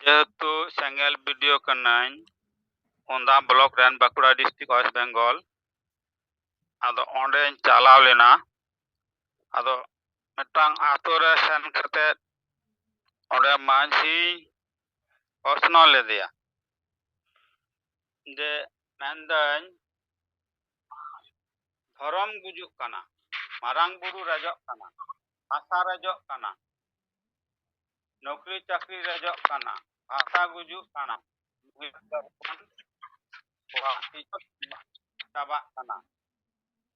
जेहेतु सेंगेल वीडियो कनाई ओंदा ब्लॉक रन बाकुड़ा डिस्ट्रिक्ट वेस्ट बेंगल आदो ओंडे चलाव लेना आदो मिटांग आतो रे सेन करते ओंडे मांझी ऑप्शनल ले दिया जे मेंदन धर्म गुजुक कना मारांग बुरु रजक कना आशा रजक कना नौकरी चाकरी रजक कना आशा गुजुक कना चाबा कना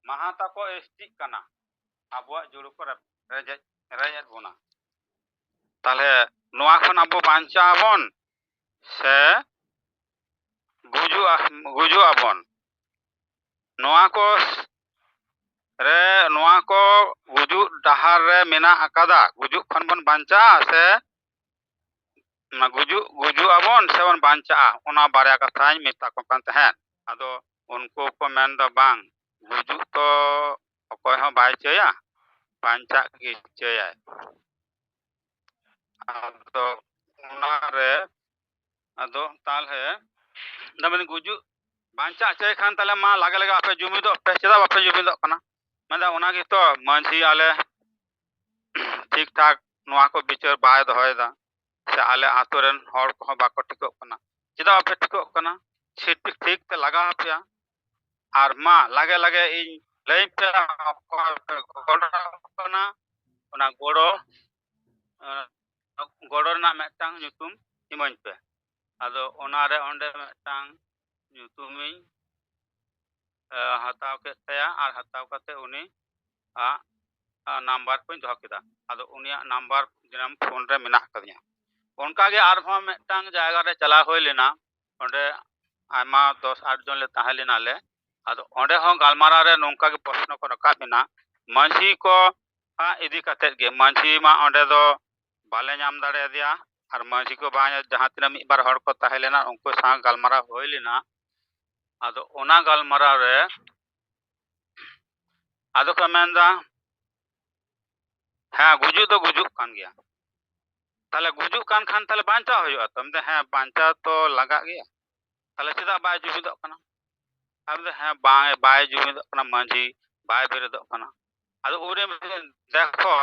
महाता को एसटी कना आबुआ जुड़ु को रेज बोना ताले नोआ खन आबो बांचा आबन से गुजु आबन नोआ को गुजु डहार रे मेना अकादा गुजु खन बन बांचा से गुजु आबन से बन बांचा ओना बारे कथाई मेता को कान तहन आदो उनको को मेन द बांग गुजु तो अकोय हो बाय चया बांचा की चया आदो ओना रे आदो ताल है नबन गुजु बांचा चय खान ताले मा लागे लगे आपे जुमी दो पे चदा आपे जुमी दो कना मेदा ओना की तो मांझी आले ठीक ठाक नोआ को बिचार बाय दहोयदा से आले आतोरन हर को बाको टिको कना चदा आपे टिको कना ठीक ठीक ते लगा आपया आर मा लागे लगे इन लई पे गोड़ो कना ओना गोड़ो ना मेटांग nyutum इमन पे आदो ओना रे ओंडे मेटांग nyutumiñ हताव के तया आर हताव कते उनी नंबर को दोह केदा आदो उनिया नंबर जनाम फोन रे मेना कदिया उनका के आर हो मेटांग जायगा रे चला होय लेना ओंडे आमा 10-8 जन ले ताहे लेना ले आदो ओंडे हो गालमारा रे नोंका के प्रश्न को रखा बिना मांझी को इदी कते गे मांझी मा ओंडे दो बाले नाम दाड़े दिया और मांझी को बा जहां तिना मी बार हड़ को ताहे लेना उनको सा गालमारा होय लेना आदो ओना गालमारा रे आदो को मेंदा हाँ गुजु तो गुजुक कान गया ताले गुजुक कान खान ताले बांचा होयो तमदे हाँ बांचा तो लगा गया ताले चदा बाय जुमिदो कना आबदे हाँ बाय जुमिदो कना मांझी बाय बेरेदो कना आदो उरे देखो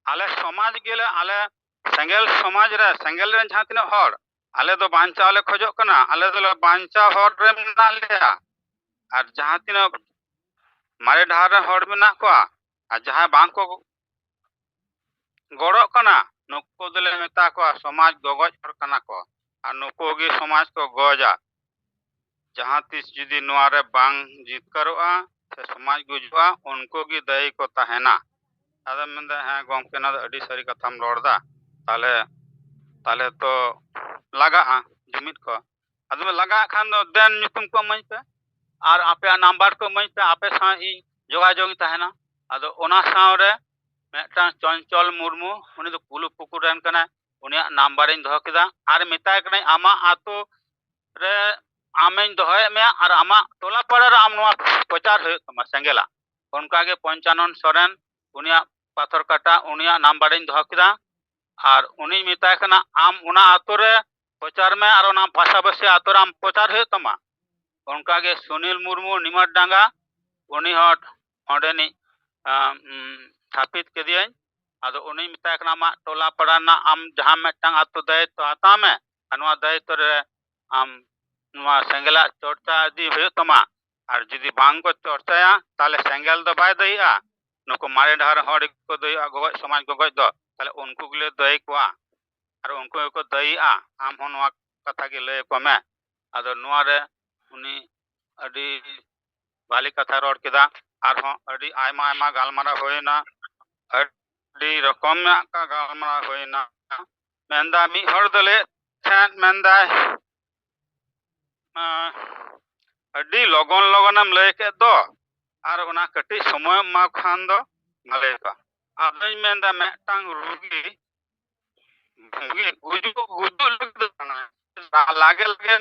आले समाज गेले आले सेंगेल समाज रे सेंगेल रे जहां तिना हड़ आले दो बांचा ले खोजो कना आले दो बांचा हड़ रे मिना लेया और जहां तिना मारे ढार रे हड़ मिना को और जहां बांग को गड़ो कना नुको दले मेता को समाज गगज हड़ कना को और नुको गे समाज को गजा जहां तिस जुदी नोआ रे बांग जितकरोआ से समाज गुजुआ उनको गी दई को तहना आदा मेंदा हाँ गोमके ना अडी सारी कथाम रोड़दा ताले ताले तो लगा जुमित को आदो लगा खान दो देन nyutum को मई पे और आपे नंबर को मई पे आपे सा इ जोगाजोग तहना आदो ओना साव रे मेटा चंचल मुर्मू उनी तो कुलु पुकुर रन कना उनिया नंबर इन दोह केदा और मेताय कना आमा आतो रे आमें दोहय में और आमा टोला पड़ा रे आम नोआ प्रचार होय तमा सेंगेला उनका के पंचानन सोरेन उनिया पाथर काटा उनिया नंबर इन दोह केदा और उनी मेताय कना आम उना आतो रे प्रचार में और उना पासापासी आतो रे आम प्रचार होय तमा उनका के सुनील मुर्मू निमट डांगा उनी हट ओंडेनी स्थापित के दिए आदो उनी मेताय कना मा टोला पड़ा ना आम जहां मेटांग आतो दायित्व हाता में अनवा दायित्व रे आम नवा सेंगेला चर्चा दी होय तमा और जुदी बांग को चर्चाया ताले सेंगेल दो बाय दईआ नुको मारे ढार हड़ को दईआ गगज समाज गगज दो ताले उनको गले दई कोआ और उनको को दईआ आम हो नवा कथा के लय को में आदो नवा रे उनी अडी बाली कथा रोड केदा और हो अडी आयमा आयमा गालमारा होयना अडी रकम में का गालमारा होयना मेंदा मी हड़ दले थैन मेंदा अडी लगन लगनम लय के दो और उना कटी समय मा खान दो भले का आबई मेंदा मेटांग रुगी गुजु गुजु लागे लागे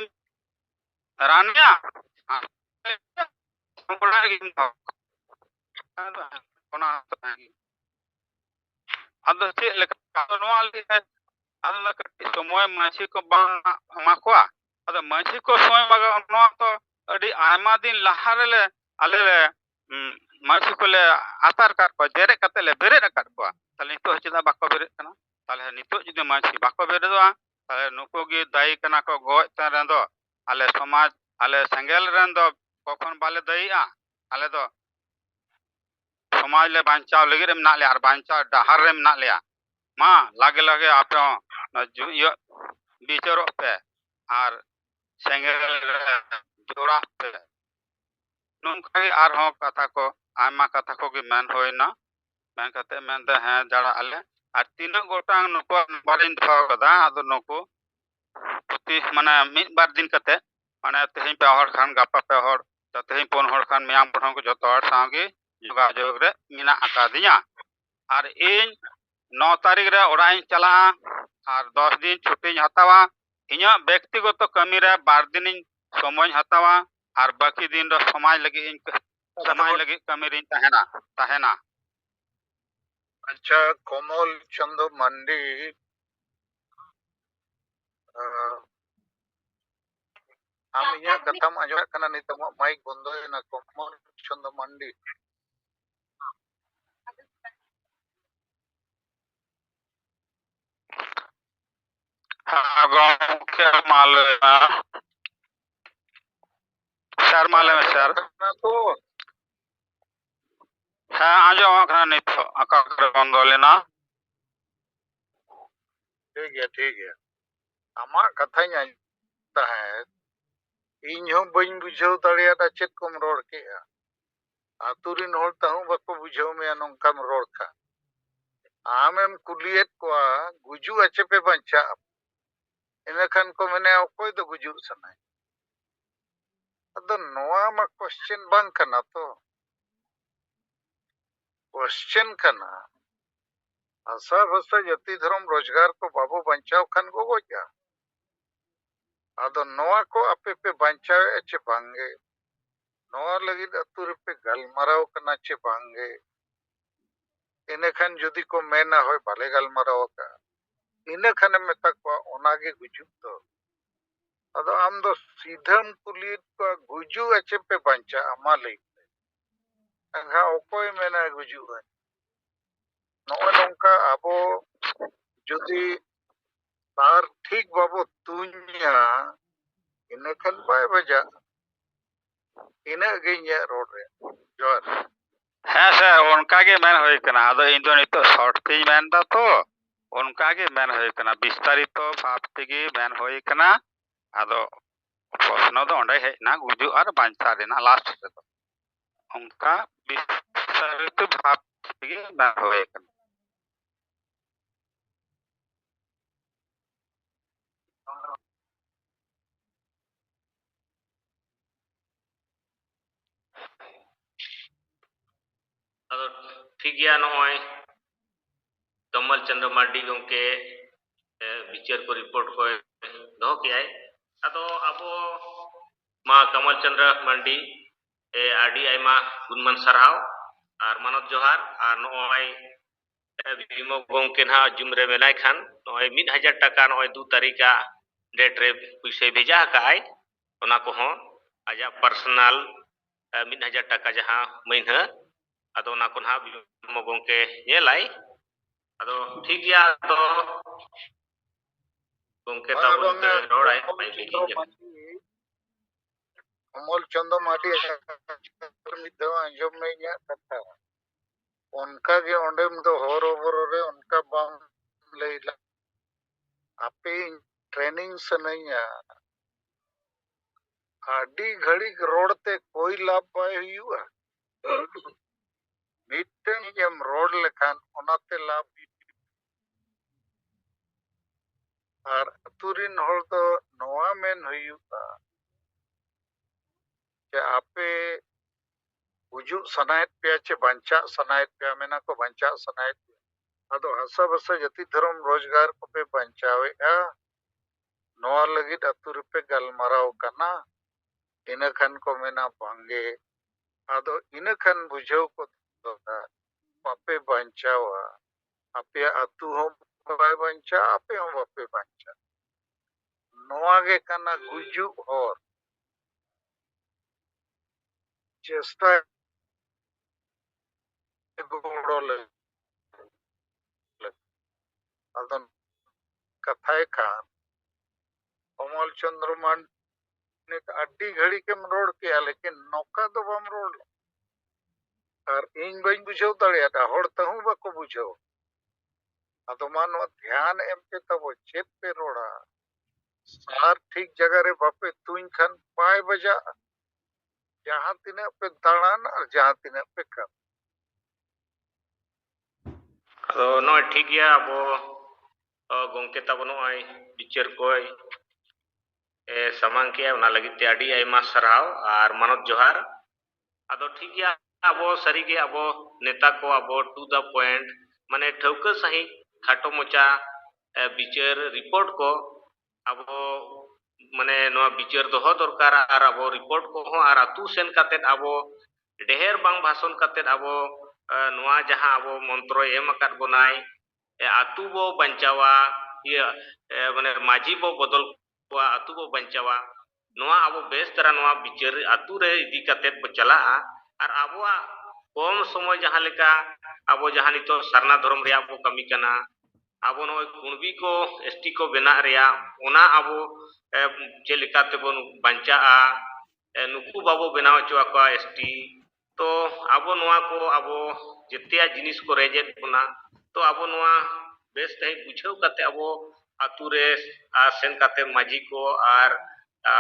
रानिया बड़ा गिन दो ओना अदो चे लेका नोआ ले ᱟᱞᱮ ᱠᱟᱹᱴᱤᱡ ᱥᱚᱢᱚᱭ ᱢᱟᱹᱡᱷᱤ ᱠᱚ ᱵᱟᱝ ᱮᱢᱟ ᱠᱚᱣᱟ ᱟᱫᱚ ᱢᱟᱹᱡᱷᱤ ᱠᱚ ᱥᱚᱢᱚᱭ ᱵᱟᱜᱟᱣ ᱱᱚᱣᱟ ᱛᱚ ᱟᱹᱰᱤ ᱟᱭᱢᱟ ᱫᱤᱱ ᱞᱟᱦᱟ ᱨᱮᱞᱮ ᱟᱞᱮ ᱞᱮ ᱢᱟᱹᱡᱷᱤ ᱠᱚᱞᱮ ᱟᱛᱟᱨ ᱠᱟᱫ ᱠᱚᱣᱟ ᱡᱮᱨᱮᱫ ᱠᱟᱛᱮ ᱞᱮ ᱵᱮᱨᱮᱫ ᱟᱠᱟᱫ ᱠᱚᱣᱟ ᱛᱟᱦᱞᱮ ᱱᱤᱛᱚᱜ ᱪᱮᱫᱟᱜ ᱵᱟᱠᱚ ᱵᱮᱨᱮᱫ ᱠᱟᱱᱟ ᱛᱟᱦᱞᱮ ᱱᱤᱛᱚᱜ ᱡᱩᱫᱤ ᱢᱟᱹᱡᱷᱤ ᱵᱟᱠᱚ ᱵᱮᱨᱮᱫᱚᱜᱼᱟ ᱛᱟᱦᱞᱮ ᱱᱩᱠᱩ ᱜᱮ ᱫᱟᱭᱤ ᱠᱟᱱᱟ ᱠᱚ ᱜᱚᱡ ᱛᱟᱭ ᱨᱮᱱ ᱫᱚ ᱟᱞᱮ ᱥᱚᱢᱟᱡᱽ ᱟᱞᱮ ᱥᱮᱸᱜᱮᱞ ᱨᱮᱱ ᱫᱚ ᱠᱚᱠᱷᱚᱱ ᱵᱟᱞᱮ ᱫᱟᱭᱤᱜᱼᱟ ᱟᱞᱮ ᱫᱚ ᱥᱚᱢᱟᱡᱽ ᱞᱮ ᱵᱟᱧᱪᱟᱣ ᱞᱟᱹᱜᱤᱫ ᱨᱮ ᱢᱮᱱᱟᱜ ᱞᱮᱭᱟ ᱟᱨ ᱵᱟᱧᱪᱟᱣ ᱰᱟᱦᱟᱨ ᱨᱮ ᱢᱮᱱᱟᱜ ᱞᱮᱭᱟ ᱢᱟ ᱞᱟᱜᱮ ᱞᱟᱜᱮ ᱟᱯᱮ ᱦᱚᱸ ᱤᱭᱟᱹ ᱵᱤᱪᱟᱹᱨᱚᱜ ᱯᱮ ᱟᱨ ᱥᱮᱸᱜᱮᱞ ᱨᱮ ᱡᱚᱲᱟᱜ ᱯᱮ ᱱᱚᱝᱠᱟᱜᱮ ᱟᱨᱦᱚᱸ ᱠᱟᱛᱷᱟ ko ᱟᱭᱢᱟ ᱠᱟᱛᱷᱟ ᱠᱚᱜᱮ ᱢᱮᱱ ᱦᱩᱭᱱᱟ ᱢᱮᱱ ᱠᱟᱛᱮ ᱢᱮᱱᱫᱟ ᱦᱮᱸ ᱡᱟᱲᱟᱜ ᱟᱞᱮ ᱟᱨ ᱛᱤᱱᱟᱹᱜ ᱜᱚᱴᱟᱝ ᱱᱩᱠᱩᱣᱟᱜ ᱱᱟᱢᱵᱟᱨᱤᱧ ᱫᱚᱦᱚ ᱠᱟᱫᱟ ᱟᱫᱚ ᱱᱩᱠᱩ ᱯᱨᱚᱛᱤ ᱢᱟᱱᱮ ᱢᱤᱫ ᱵᱟᱨ ᱫᱤᱱ ᱠᱟᱛᱮ ᱢᱟᱱᱮ ᱛᱮᱦᱮᱧ ᱯᱮ ᱦᱚᱲ ᱠᱷᱟᱱ ᱜᱟᱯᱟ ᱯᱮ ᱦᱚᱲ ᱛᱮᱦᱮᱧ 4 ᱦᱚᱲ ᱠᱷᱟᱱ ᱢᱮᱭᱟᱝ ᱯᱚᱨ ᱦᱚᱸ ᱡᱚᱛᱚ ᱦᱚᱲ ᱥᱟᱶᱜᱮ ᱡᱳᱜᱟᱡᱳᱜ ᱨᱮ ᱢᱮᱱᱟᱜ ᱟᱠᱟᱫᱤᱧᱟ ᱟᱨ ᱤᱧ 9 ᱛᱟᱹᱨᱤᱠᱷ ᱨᱮ ᱚᱲᱟᱜ ᱤᱧ ᱪᱟᱞᱟᱜᱼᱟ ᱟᱨ 10 ᱫᱤᱱ ᱪᱷᱩᱴᱤᱧ ᱦᱟᱛᱟᱣᱟ ᱤᱧᱟᱹᱜ ᱵᱮᱠᱛᱤᱜᱚᱛᱚ ᱠᱟᱹᱢᱤ ᱨᱮ 2 ᱫᱤᱱᱤᱧ ᱥᱚᱢᱚᱭᱤᱧ ᱦᱟᱛᱟᱣᱟ ᱟᱨ ᱵᱟᱹᱠᱤ ᱫᱤᱱ ᱫᱚ ᱥᱚᱢᱟᱡᱽ ᱞᱟᱹᱜᱤᱫ ᱤᱧ ᱥᱚᱢᱟᱡᱽ ᱞᱟᱹᱜᱤᱫ ᱠᱟᱹᱢᱤ ᱨᱤᱧ ᱛᱟᱦᱮᱱᱟ अच्छा कोमल चंद्र मंडी आम इया कथाम आजोग कना नितम माइक बंदो ना कोमल चंद्र मंडी हाँ गौके माले सर माले में सर तो हाँ आजो आखना नित आका कर बंदो लेना ठीक है आमा कथा ता है इन हो बइन बुझाव दाड़ियादा चेत कोम रोड केया आतुरिन होड़ ताहू बाको बुझाव में नोंकाम रोड का आमेम कुलियत को गुजु अच्छे पे बंचा इनखान को मैंने कोई तो गुजु सनाय अदो नोआ मा क्वेश्चन बांग कना तो क्वेश्चन कना आशा भसा जाति धर्म रोजगार को बाबू बंचाव खान को गोजा आदो नोआ को आपे पे बंचाव चे बांगे नोआ लगी अतुर पे गलमराव कना चे बांगे इने खान जुदी को मेना होय बाले गलमराव का इने खान मेता को ओनागे गुजु तो अदो आम दो सीधम कुलित को गुजु अच्छे पे बंचा अमा लई अंगा ओकोय मेना गुजु है नोआ नोंका आबो जुदी तार ठीक बाबो तुन्या इने खान बाय बजा इने गेन्या रोड रे जोर हाँ सर उनका के मैन होय कना आदो इन दो नितो शॉर्ट थी मैन दा तो उनका के मैन होय कना विस्तारित भाव तेगे मैन होय कना आदो प्रश्न दो ओंडे है ना गुजु और बांचा देना लास्ट से तो उनका विस्तारित भाव तेगे मैन होय कना अदो ठीक गया नय कमल चंद्र मार्डी गंके विचार को रिपोर्ट को दो किया अदो अबो मा कमल चंद्र मार्डी आडी आयमा गुणमान सरहाव आर मानत जोहार आर नय विमो गंके ना जुम रे मेनाय खान नय 1000 टाका नय 2 तारीखा डेट रे पैसे भेजा काय ओना को हो आजा पर्सनल 1000 टाका जहां महीना अदो ना को ना विमो गंके नेलाई अदो ठीक गया तो गंके ताबुन ते रोड़ाय पाई बिकी कमल चंद्र माटी मिदो अंजम में nya कथा उनका के ओंडेम दो होरो रे उनका बाम लेला आपे ट्रेनिंग सनैया आडी घड़ी रोड ते कोई लाभ पाए हुआ मिटन जम रोड लेखान ओनाते लाभ और अतुरिन होड़ तो नोआ मेन हुआ के आपे गुजु सनायत पे चे बंचा सनायत पे मेना को बंचा सनायत अदो हसा बसा जति धर्म रोजगार को पे बंचावे नोआ लगित अतुर पे गलमराव कना इन खान को मेना बांगे अदो इन खान बुझाव को पापे बंचावा आपे अतु हम ᱵᱟᱭ ᱵᱟᱧᱪᱟᱜᱼᱟ, ᱟᱯᱮ ᱦᱚᱸ ᱵᱟᱯᱮ ᱵᱟᱧᱪᱟᱜᱼᱟ᱾ ᱱᱚᱣᱟ ᱜᱮ ᱠᱟᱱᱟ ᱜᱩᱡᱩᱜ ᱦᱚᱨ᱾ ᱪᱮᱥᱴᱟ ᱜᱚᱲᱚ ᱞᱟᱹᱜᱤᱫ ᱟᱫᱚ ᱠᱟᱛᱷᱟᱭ ᱠᱷᱟᱱ ᱚᱢᱚᱞ ᱪᱚନ୍ଦ୍ᱨᱚ ᱱᱤᱛ ᱟᱹᱰᱤ ᱜᱷᱟᱹᱲᱤᱡ ᱮᱢ ᱨᱚᱲ ᱠᱮᱜᱼᱟ, ᱞᱮᱠᱤᱱ ᱱᱚᱝᱠᱟ ᱫᱚ ᱵᱟᱢ ᱨᱚᱲ ᱞᱮᱫᱟ᱾ ᱟᱨ ᱤᱧ ᱵᱟᱹᱧ ᱵᱩᱡᱷᱟᱹᱣ ᱫᱟᱲᱮᱭᱟᱫᱟ, ᱦᱚᱲ ᱛᱮᱦᱚᱸ ᱵᱟᱠᱚ ᱵᱩᱡᱷᱟᱹᱣ᱾ ᱟᱫᱚ ᱢᱟ ᱱᱚᱣᱟ ᱫᱷᱮᱭᱟᱱ ᱮᱢ ᱯᱮ ᱛᱟᱵᱚ, ᱪᱮᱫ ᱯᱮ ᱨᱚᱲᱟ᱾ ᱟᱨ ᱴᱷᱤक ᱡᱟᱭᱜᱟ ᱨᱮ ᱵᱟᱯᱮ ᱛᱩᱧ ᱠᱷᱟᱱ ᱵᱟᱭ ᱵᱟᱡᱟᱜᱼᱟ᱾ ᱡᱟᱦᱟᱸ ᱛᱤᱱᱟᱹᱜ ᱯᱮ ᱫᱟᱬᱟᱱ ᱟᱨ ᱡᱟᱦᱟᱸ ᱛᱤᱱᱟᱹᱜ ᱯᱮ ᱠᱟᱹᱢᱤ᱾ ᱟᱫᱚ ᱱᱚᱜᱼᱚᱭ ᱴᱷᱤᱠ ᱜᱮᱭᱟ, ᱟᱵᱚ ᱜᱚᱝᱠᱮ ᱛᱟᱵᱚ ᱱᱚᱜᱼᱚᱭ ᱵᱤᱪᱟᱹᱨ ᱠᱚᱭ ᱥᱟᱢᱟᱝ ᱠᱮᱜᱼᱟ, ᱚᱱᱟ ᱞᱟᱹᱜᱤᱫ ᱛᱮ ᱟᱹᱰᱤ ᱟᱭᱢᱟ ᱥᱟᱨᱦᱟᱣ ᱟᱨ ᱢᱟᱱᱚᱛ ᱡᱚᱦᱟᱨ। ᱟᱫᱚ ᱴᱷᱤक ᱜᱮᱭᱟ, ᱟᱵᱚ ᱥᱟᱹᱨᱤᱜᱮ ᱟᱵᱚ ᱱᱮᱛᱟ ᱠᱚ ᱟᱵᱚ ᱴᱩ ᱫᱟ ᱯᱚᱭᱮंᱴ ᱢᱟᱱᱮ ᱴᱷᱟᱹᱣᱠᱟᱹ ᱥᱟᱺᱦᱤᱡ ᱠᱷᱟᱴᱚ ᱢᱚᱪᱟ ᱵᱤᱪᱟᱹᱨ ᱨᱤᱯᱳর্ট ko abo mane noa bicar doho dorkar ar abo report kohon ar atu sen katet abo deher bang bhason katet abo noa jaha abo montro em akat bonai atu bo bancawa ia mane maji bo bodol koa atu bo bancawa noa abo bes tara noa bicar atu re idi katet bo chalaa ar aboa kom somoy jaha leka abo jaha nito sarna dhorom reya bo kami kana abo noy kunbi ko ST ko bena reya ona abo ᱪᱮᱫ ᱞᱮᱠᱟ ᱛᱮᱵᱚᱱ ᱵᱟᱧᱪᱟᱜᱼᱟ, ᱱᱩᱠᱩ ᱵᱟᱵᱚ ᱵᱮᱱᱟᱣ ᱦᱚᱪᱚ ᱟᱠᱚᱣᱟ ST, ᱛᱚ ᱟᱵᱚ ᱱᱚᱣᱟ ᱠᱚ ᱟᱵᱚ ᱡᱮᱛᱮᱭᱟᱜ ᱡᱤᱱᱤᱥ ᱠᱚ ᱨᱮᱡᱮᱫ ᱵᱚᱱᱟ, ᱛᱚ ᱟᱵᱚ ᱱᱚᱣᱟ ᱵᱮᱥ ᱛᱮ ᱵᱩᱡᱷᱟᱹᱣ ᱠᱟᱛᱮ ᱟᱵᱚ ᱟᱛᱩ ᱨᱮ ᱥᱮᱱ ᱠᱟᱛᱮ ᱢᱟᱹᱡᱷᱤ ᱠᱚ ᱟᱨ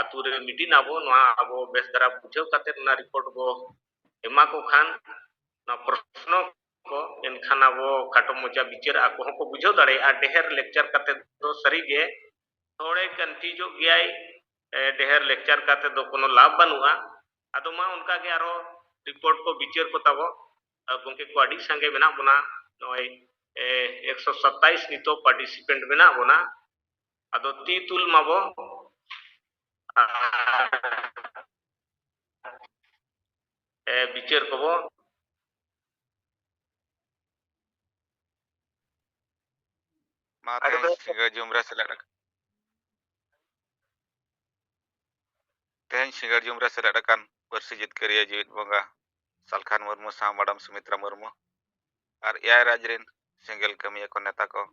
ᱟᱛᱩ ᱨᱮ ᱢᱤᱴᱤᱱ ᱟᱵᱚ ᱱᱚᱣᱟ ᱟᱵᱚ ᱵᱮᱥ ᱫᱷᱟᱨᱟ ᱵᱩᱡᱷᱟᱹᱣ ᱠᱟᱛᱮ ᱚᱱᱟ ᱨᱤᱯᱳর্ট ᱵᱚ ᱮᱢᱟ ᱠᱚ ᱠᱷᱟᱱ ᱚᱱᱟ ᱯᱨᱚᱥᱱᱚ ko enkhan abo khato mocha bicar ako hoko bujhaw dareya deher lecture kate do sarige thode confuse giyai deher lecture kate do kono labh banua ado ma unka ge aro report ko bicar ko tabo gongke ko adi sange mena bona noy 127 nito participant mena bona ado ti tul mabo bicar ko bo Mateng singa jumra selak. Tehen singa jumra selak akan bersijit kerja jit bonga Salkhan Murmu sama Madam Sumitra Murmu. Ar ia rajrin single kami akon neta ko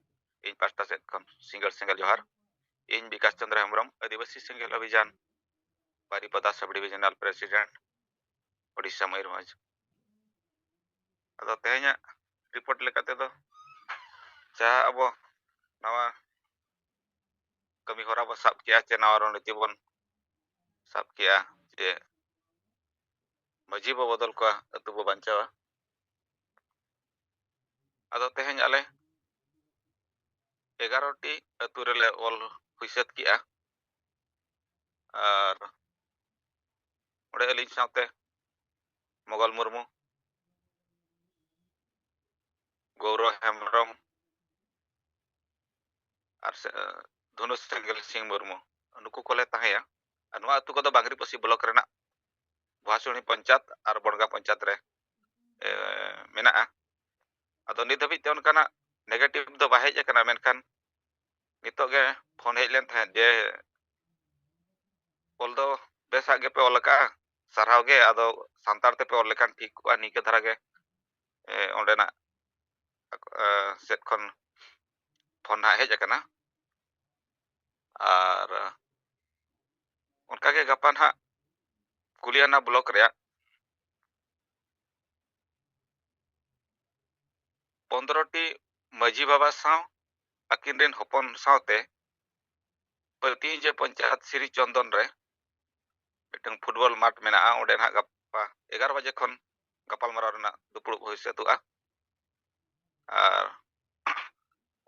in pasta set kon single johar. In Bikas Chandra Hembrom Adivasi single Abhijan Baripada Sub-Divisional President Odisha Mayurbhanj. Ado tehnya report lekate do ja abo nawa kami hora ba sab kia che nawa ron tibon sab kia je maji bo bodol ko atu bo bancawa ado tehnya ale 11টি atu rele ol huisat kia ar ode alin saute Mogal Murmu Gaurav Hembrom ar Dhunus Sengel Singh Murmu nuku kole tahaya anwa atu kodo Bangri Posi blok rena Bhasuni Panchat ar Bonga Panchat re menaa ado nit habit te onkana negatif do bahej kana menkan nitok ge phone hej len thahen je ol do besa ge pe ol ka sarhaw ge ado santar te pe ol lekan thik ko nike dhara ge ondena set kon phone ha hej kana ar onka ge gapan ha Kuliana blok reya 15টি maji baba saw akin ren hopon sawte pati je panchayat Siri Chondon re mitang football mat menaa onde ha gapa 11 baje khon gapal marau rena dupuluk hoi setua ar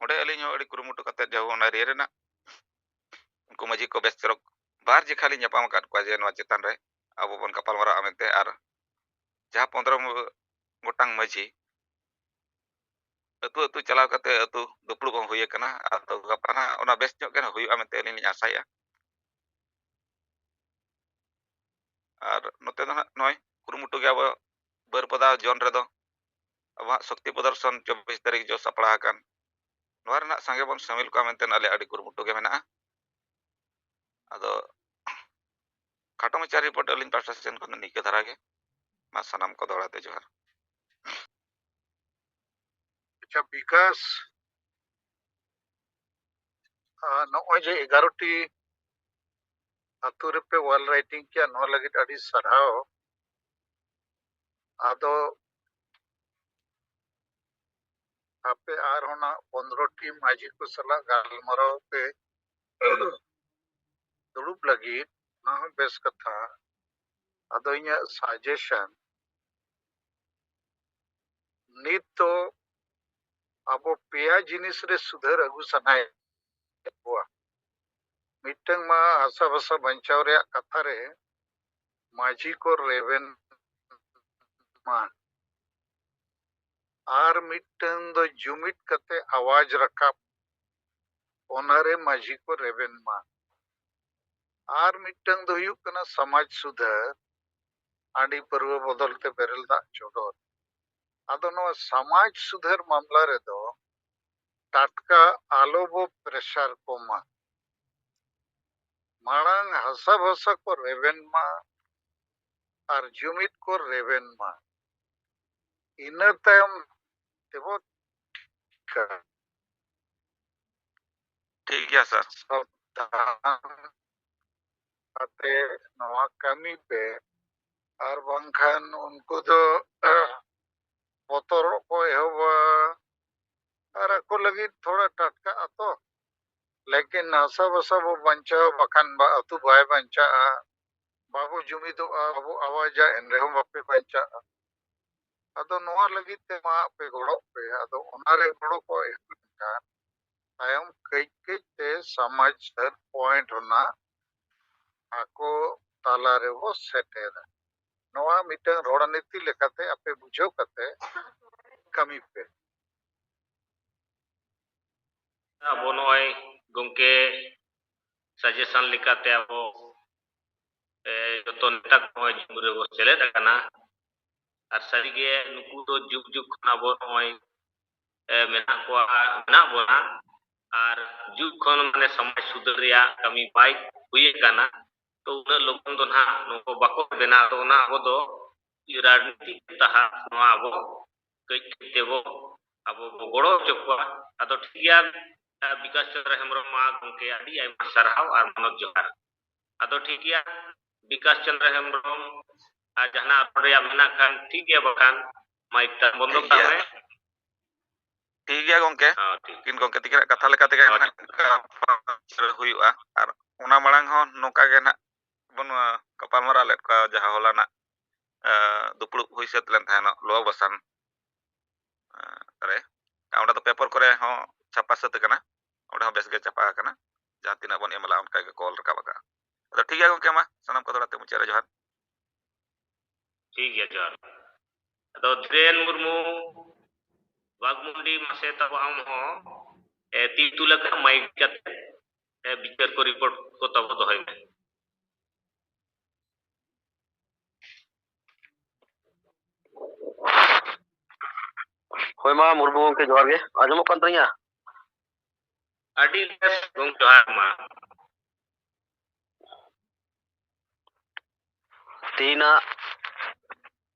onde alin ho adi kurumutu kate jawu ona re rena unku maji ko bestrok bar je khali nyapam kat ko je no chetan re abo bon gapal marau amente ar jaha 15 gotang maji atu chalaw kate atu dupuluk hon huye kana atau gapana ona bes nyok kana huyu amente alin asaya ar note do noy kurumutu ge abo berpada jon redo aba shakti pradarsan 24 tarik jo sapla akan ᱱᱚᱣᱟ ᱨᱮᱱᱟᱜ ᱥᱟᱸᱜᱮ ᱵᱚᱱ ᱥᱟᱢᱤᱞ ᱠᱚᱣᱟ ᱢᱮᱱᱛᱮ ᱟᱞᱮ ᱟᱹᱰᱤ ᱠᱩᱨᱩᱢᱩᱴᱩ ᱜᱮ ᱢᱮᱱᱟᱜᱼᱟ ᱟᱫᱚ ᱠᱷᱟᱴᱚ ᱢᱟᱪᱷᱟ ᱨᱤᱯᱳर्ट ᱟᱹᱞᱤᱧ ᱯᱟᱥᱴᱟ ᱥᱮᱱ ᱠᱷᱚᱱ ᱱᱤᱠᱟᱹ ᱫᱷᱟᱨᱟ ᱜᱮ ᱢᱟ ᱥᱟᱱᱟᱢ ᱠᱚ ᱫᱚᱦᱲᱟᱛᱮ ᱡᱚᱦᱟᱨ ᱟᱪᱪᱷᱟ বিকাশ ᱱᱚᱜᱼᱚᱭ ᱡᱮ 11টি ᱟᱛᱳ ᱨᱮᱯᱮ ᱚᱞ ᱨᱟইᱴᱤᱝ ᱠᱮᱜᱼᱟ ᱱᱚᱣᱟ ᱞᱟᱹᱜᱤᱫ ᱟᱹᱰᱤ ᱥᱟᱨᱦᱟᱣ ᱟᱫᱚ ᱟᱯᱮ ᱟᱨᱦᱚᱸ ᱱᱟᱜ 15টি ᱢᱟᱹᱡᱷᱤ ᱠᱚ ᱥᱟᱞᱟᱜ ᱜᱟᱞᱢᱟᱨᱟᱣ ᱯᱮ ᱫᱩᱲᱩᱵ ᱞᱟᱹᱜᱤᱫ ᱚᱱᱟ ᱦᱚᱸ ᱵᱮᱥ ᱠᱟᱛᱷᱟ ᱟᱫᱚ ᱤᱧᱟᱹᱜ ᱥᱟᱡᱮᱥᱚᱱ ᱱᱤᱛ ᱫᱚ ᱟᱵᱚ ᱯᱮᱭᱟ ᱡᱤᱱᱤᱥ ᱨᱮ ᱥᱩᱫᱷᱟᱹᱨ ᱟᱹᱜᱩ ᱥᱟᱱᱟᱭᱮᱫ ᱠᱚᱣᱟ ᱢᱤᱫᱴᱟᱝ ᱢᱟ ᱦᱟᱥᱟ ᱵᱷᱟᱥᱟ ᱵᱟᱧᱪᱟᱣ ᱨᱮᱭᱟᱜ ᱠᱟᱛᱷᱟ ᱨᱮ ᱢᱟᱹᱡᱷᱤ ᱠᱚ ᱨᱮᱵᱮᱱ ᱢᱟ ᱟᱨ ᱢᱤᱫᱴᱟᱝ ᱫᱚ ᱡᱩᱢᱤᱫ ᱠᱟᱛᱮ ᱟᱣᱟᱡ ᱨᱟᱠᱟᱵ ᱚᱱᱟᱨᱮ ᱢᱟᱹᱡᱷᱤ ᱠᱚ ᱨᱮᱵᱮᱱ ᱢᱟ ᱟᱨ ᱢᱤᱫᱴᱟᱝ ᱫᱚ ᱦᱩᱭᱩᱜ ᱠᱟᱱᱟ ᱥᱚᱢᱟᱡᱽ ᱥᱩᱫᱷᱟᱹᱨ ᱦᱟᱺᱰᱤ ᱯᱟᱹᱨᱣᱟᱹ ᱵᱚᱫᱚᱞ ᱛᱮ ᱵᱮᱨᱮᱞ ᱫᱟᱜ ᱪᱚᱰᱚᱨ ᱟᱫᱚ ᱱᱚᱣᱟ ᱥᱚᱢᱟᱡᱽ ᱥᱩᱫᱷᱟᱹᱨ ᱢᱟᱢᱞᱟ ᱨᱮᱫᱚ ᱴᱟᱴᱠᱟ ᱟᱞᱚ ᱵᱚ ᱯᱨᱮᱥᱟᱨ ᱠᱚᱢᱟ ᱢᱟᱲᱟᱝ ᱦᱟᱥᱟ ᱵᱷᱟᱥᱟ ᱠᱚ ᱨᱮᱵᱮᱱ ᱢᱟ ᱟᱨ ᱡᱩᱢᱤᱫ ᱠᱚ ᱨᱮᱵᱮᱱ ᱢᱟ ᱤᱱᱟᱹ ᱛᱟᱭᱚᱢ ᱛᱮᱵᱚ ᱴᱷᱤक गया सर ᱥᱟᱵᱫᱷᱟᱱ ᱠᱟᱛᱮ ᱱᱚᱣᱟ ᱠᱟᱹᱢᱤ ᱯᱮ ᱟᱨ ᱵᱟᱝᱠᱷᱟᱱ ᱩᱱᱠᱩ ᱫᱚ ᱵᱚᱛᱚᱨᱚᱜ ᱠᱚ ᱮᱦᱚᱵᱟ ᱟᱨ ᱟᱠᱚ ᱞᱟᱹᱜᱤᱫ ᱛᱷᱚᱲᱟ ᱴᱟᱴᱠᱟ ᱟᱛᱚ ᱞᱮᱠᱤᱱ ᱦᱟᱥᱟ ᱵᱷᱟᱥᱟ ᱵᱚ ᱵᱟᱧᱪᱟᱣ ᱵᱟᱠᱷᱟᱱ ᱟᱛᱳ ᱵᱟᱭ ᱵᱟᱧᱪᱟᱜᱼᱟ ᱵᱟᱵᱚ ᱡᱩᱢᱤᱫᱚᱜᱼᱟ ᱵᱟᱵᱚ ᱟᱣᱟᱡᱟ ᱮᱱᱨᱮᱦᱚᱸ ᱵᱟᱯᱮ ᱵᱟᱧᱪᱟᱜᱼᱟ ᱟᱫᱚ ᱱᱚᱣᱟ ᱞᱟᱹᱜᱤᱫ ᱛᱮ ᱢᱟ ᱟᱯᱮ ᱜᱚᱲᱚᱜ ᱯᱮ ᱟᱫᱚ ᱚᱱᱟᱨᱮ ᱜᱚᱲᱚ ᱠᱚ ᱮᱢ ᱞᱮᱱᱠᱷᱟᱱ ᱛᱟᱭᱚᱢ ᱠᱟᱹᱡ ᱠᱟᱹᱡ ᱛᱮ ᱥᱚᱢᱟᱡᱽ ᱥᱩᱫᱷᱟᱹᱨ ᱯᱚᱭᱮᱱᱴ ᱨᱮᱱᱟᱜ ᱟᱠᱚ ᱛᱟᱞᱟ ᱨᱮᱵᱚ ᱥᱮᱴᱮᱨᱟ ᱱᱚᱣᱟ ᱢᱤᱫᱴᱟᱝ ᱨᱚᱲᱱᱤᱛᱤ ᱞᱮᱠᱟᱛᱮ ᱟᱯᱮ ᱵᱩᱡᱷᱟᱹᱣ ᱠᱟᱛᱮ ᱠᱟᱹᱢᱤ ᱯᱮ ᱟᱵᱚ ᱱᱚᱜᱼᱚᱭ ᱜᱚᱝᱠᱮ ᱥᱟᱡᱮᱥᱚᱱ ᱞᱮᱠᱟᱛᱮ ᱟᱵᱚ ᱡᱚᱛᱚ ᱱᱮᱛᱟ ᱠᱚᱦᱚᱸ ᱡᱩᱢᱤᱫ ᱨᱮᱵᱚ ᱥᱮᱞᱮᱫ ᱟᱠᱟᱱᱟ ᱟᱨ ᱥᱟᱹᱨᱤᱜᱮ ᱱᱩᱠᱩ ᱫᱚ ᱡᱩᱜᱽ ᱡᱩᱜᱽ ᱠᱷᱚᱱ ᱟᱵᱚ ᱱᱚᱜᱼᱚᱭ ᱢᱮᱱᱟᱜ ᱵᱚᱱᱟ ᱟᱨ ᱡᱩᱜᱽ ᱠᱷᱚᱱ ᱢᱟᱱᱮ ᱥᱚᱢᱟᱡᱽ ᱥᱩᱫᱷᱟᱹᱨ ᱨᱮᱭᱟᱜ ᱠᱟᱹᱢᱤ ᱵᱟᱭ ᱦᱩᱭ ᱟᱠᱟᱱᱟ ᱛᱚ ᱩᱱᱟᱹᱜ ᱞᱚᱜᱚᱱ ᱫᱚ ᱱᱟᱦᱟᱜ ᱱᱩᱠᱩ ᱵᱟᱠᱚ ᱵᱮᱱᱟᱣ ᱫᱚ ᱚᱱᱟ ᱟᱵᱚ ᱫᱚ ᱨᱟᱡᱽᱱᱤᱛᱤᱠ ᱛᱟᱦᱟ ᱱᱚᱣᱟ ᱟᱵᱚ ᱠᱟᱹᱡ ᱠᱟᱹᱡ ᱛᱮᱵᱚ ᱟᱵᱚ ᱵᱚ ᱜᱚᱲᱚ ᱦᱚᱪᱚ ᱠᱚᱣᱟ ᱟᱫᱚ ᱴᱷᱤᱠ ᱜᱮᱭᱟ ᱵᱤᱠᱟᱥ ᱪᱚᱱᱫᱨᱚ ᱦᱮᱢᱵᱨᱚᱢ ᱢᱟ ᱜᱚᱝᱠᱮ ᱟᱹᱰᱤ ᱟᱭᱢᱟ ᱥᱟᱨᱦᱟᱣ ᱟᱨ ᱢᱟᱱᱚᱛ ᱡᱚᱦᱟᱨ ᱟᱫᱚ ᱴᱷᱤक ᱜᱮᱭᱟ ᱵᱤᱠᱟᱥ ᱪᱚᱱᱫᱨᱚ ᱦᱮᱢᱵᱨᱚᱢ ᱟᱨ ᱡᱟᱦᱟᱱᱟᱜ ᱨᱚᱲ ᱨᱮᱭᱟᱜ ᱢᱮᱱᱟᱜ ᱠᱷᱟᱱ ᱴᱷᱤक ᱜᱮᱭᱟ ᱵᱟᱠᱷᱟन माइक ता बंद ठीक कर गया में ठीक गया गोंके हाँ ठीक किन गोंके तिकरा कथा लेका तेगे हुयुआ आर उना मांग हो नोका गे ना बन कपालमारा लेट का जहां होला ना दुपड़ू हुई सेत लेन थानो लो बसन रे ओंडा तो पेपर करे हो छापा सत कना ओंडा हो बेस गे छापा कना जहां तिना बन एमला उनका गे कॉल रका बका तो ठीक है गोंके मा सनम को दराते मुचारे जोहार ठीक है जोहार तो धीरेन मुर्मू बागमुंडी मासे तब हम हो ती तुलक माइक कते बिचार को रिपोर्ट को तब दोहय में होय मा मुर्मू गंके जोहार गे आजमो कान तइया अडी बेस गंग जोहार मा तीना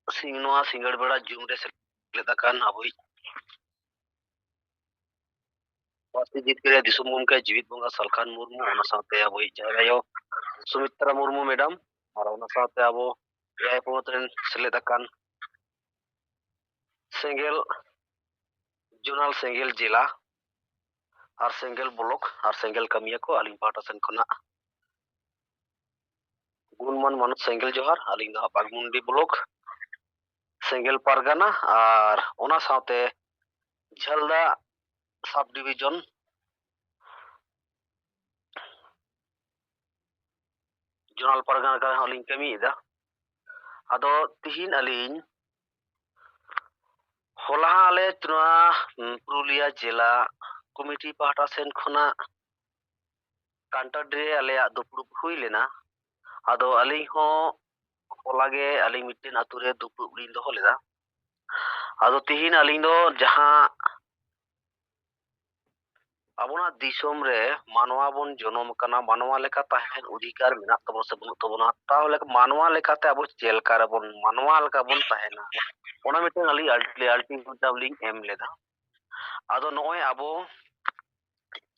सिंगनवा सिंगड़ बेड़ा जूम रे सेलेदा कान अबुई पार्टी जीत के दिसुम गंके जीवित बंगा सलखान मुर्मू ओना साथे अबुई जायरायो सुमित्रा मुर्मू मैडम और ओना साथे अबो एआई पोत रेन सेलेदा कान सेंगेल जोनाल सेंगेल जिला और सेंगेल ब्लॉक और सेंगेल कमिया को आलिंग पाटा सेन खना गुणमान मानव सेंगेल जोहार आलिंग दा बागमुंडी ब्लॉक सेंगेल पारगाना और ओना साथे झलदा सब डिवीजन जोनाल पारगाना का आलिंग कमी दा आदो तिहिन आलिंग होला आले तुना पुरुलिया जिला कमिटी पाटा सेन खना कांटा डे आले दुपुड़ हुई लेना आदो आलिंग हो होलागे आलिंग मिटिन आतुरे दुपुड़ लिंग दो लेदा आदो तिहिन आलिंग दो जहां ᱟᱵᱚᱱᱟᱜ ᱫᱤᱥᱚᱢ ᱨᱮ ᱢᱟᱱᱣᱟ ᱵᱚᱱ ᱡᱚᱱᱚᱢ ᱠᱟᱱᱟ, ᱢᱟᱱᱣᱟ ᱞᱮᱠᱟ ᱛᱟᱦᱮᱱ ᱚᱫᱷᱤᱠᱟর ᱢᱮᱱᱟᱜ ᱛᱟᱵᱚᱱᱟ ᱥᱮ ᱵᱟᱹᱱᱩᱜ ᱛᱟᱵᱚᱱᱟ? ᱛᱟᱦᱚᱞᱮ ᱢᱟᱱᱣᱟ ᱞᱮᱠᱟᱛᱮ ᱟᱵᱚ ᱪᱮᱫ ᱞᱮᱠᱟ ᱨᱮᱵᱚᱱ ᱢᱟᱱᱣᱟ ᱞᱮᱠᱟ ᱵᱚᱱ ᱛᱟᱦᱮᱱᱟ, ᱚᱱᱟ ᱢᱤᱫᱴᱮᱱ ᱟᱹᱞᱤᱧ ᱟᱞᱴᱤᱢᱮᱴᱟᱢ ᱞᱤᱧ ᱮᱢ ᱞᱮᱫᱟ। ᱟᱫᱚ ᱱᱚᱜᱼᱚᱭ ᱟᱵᱚ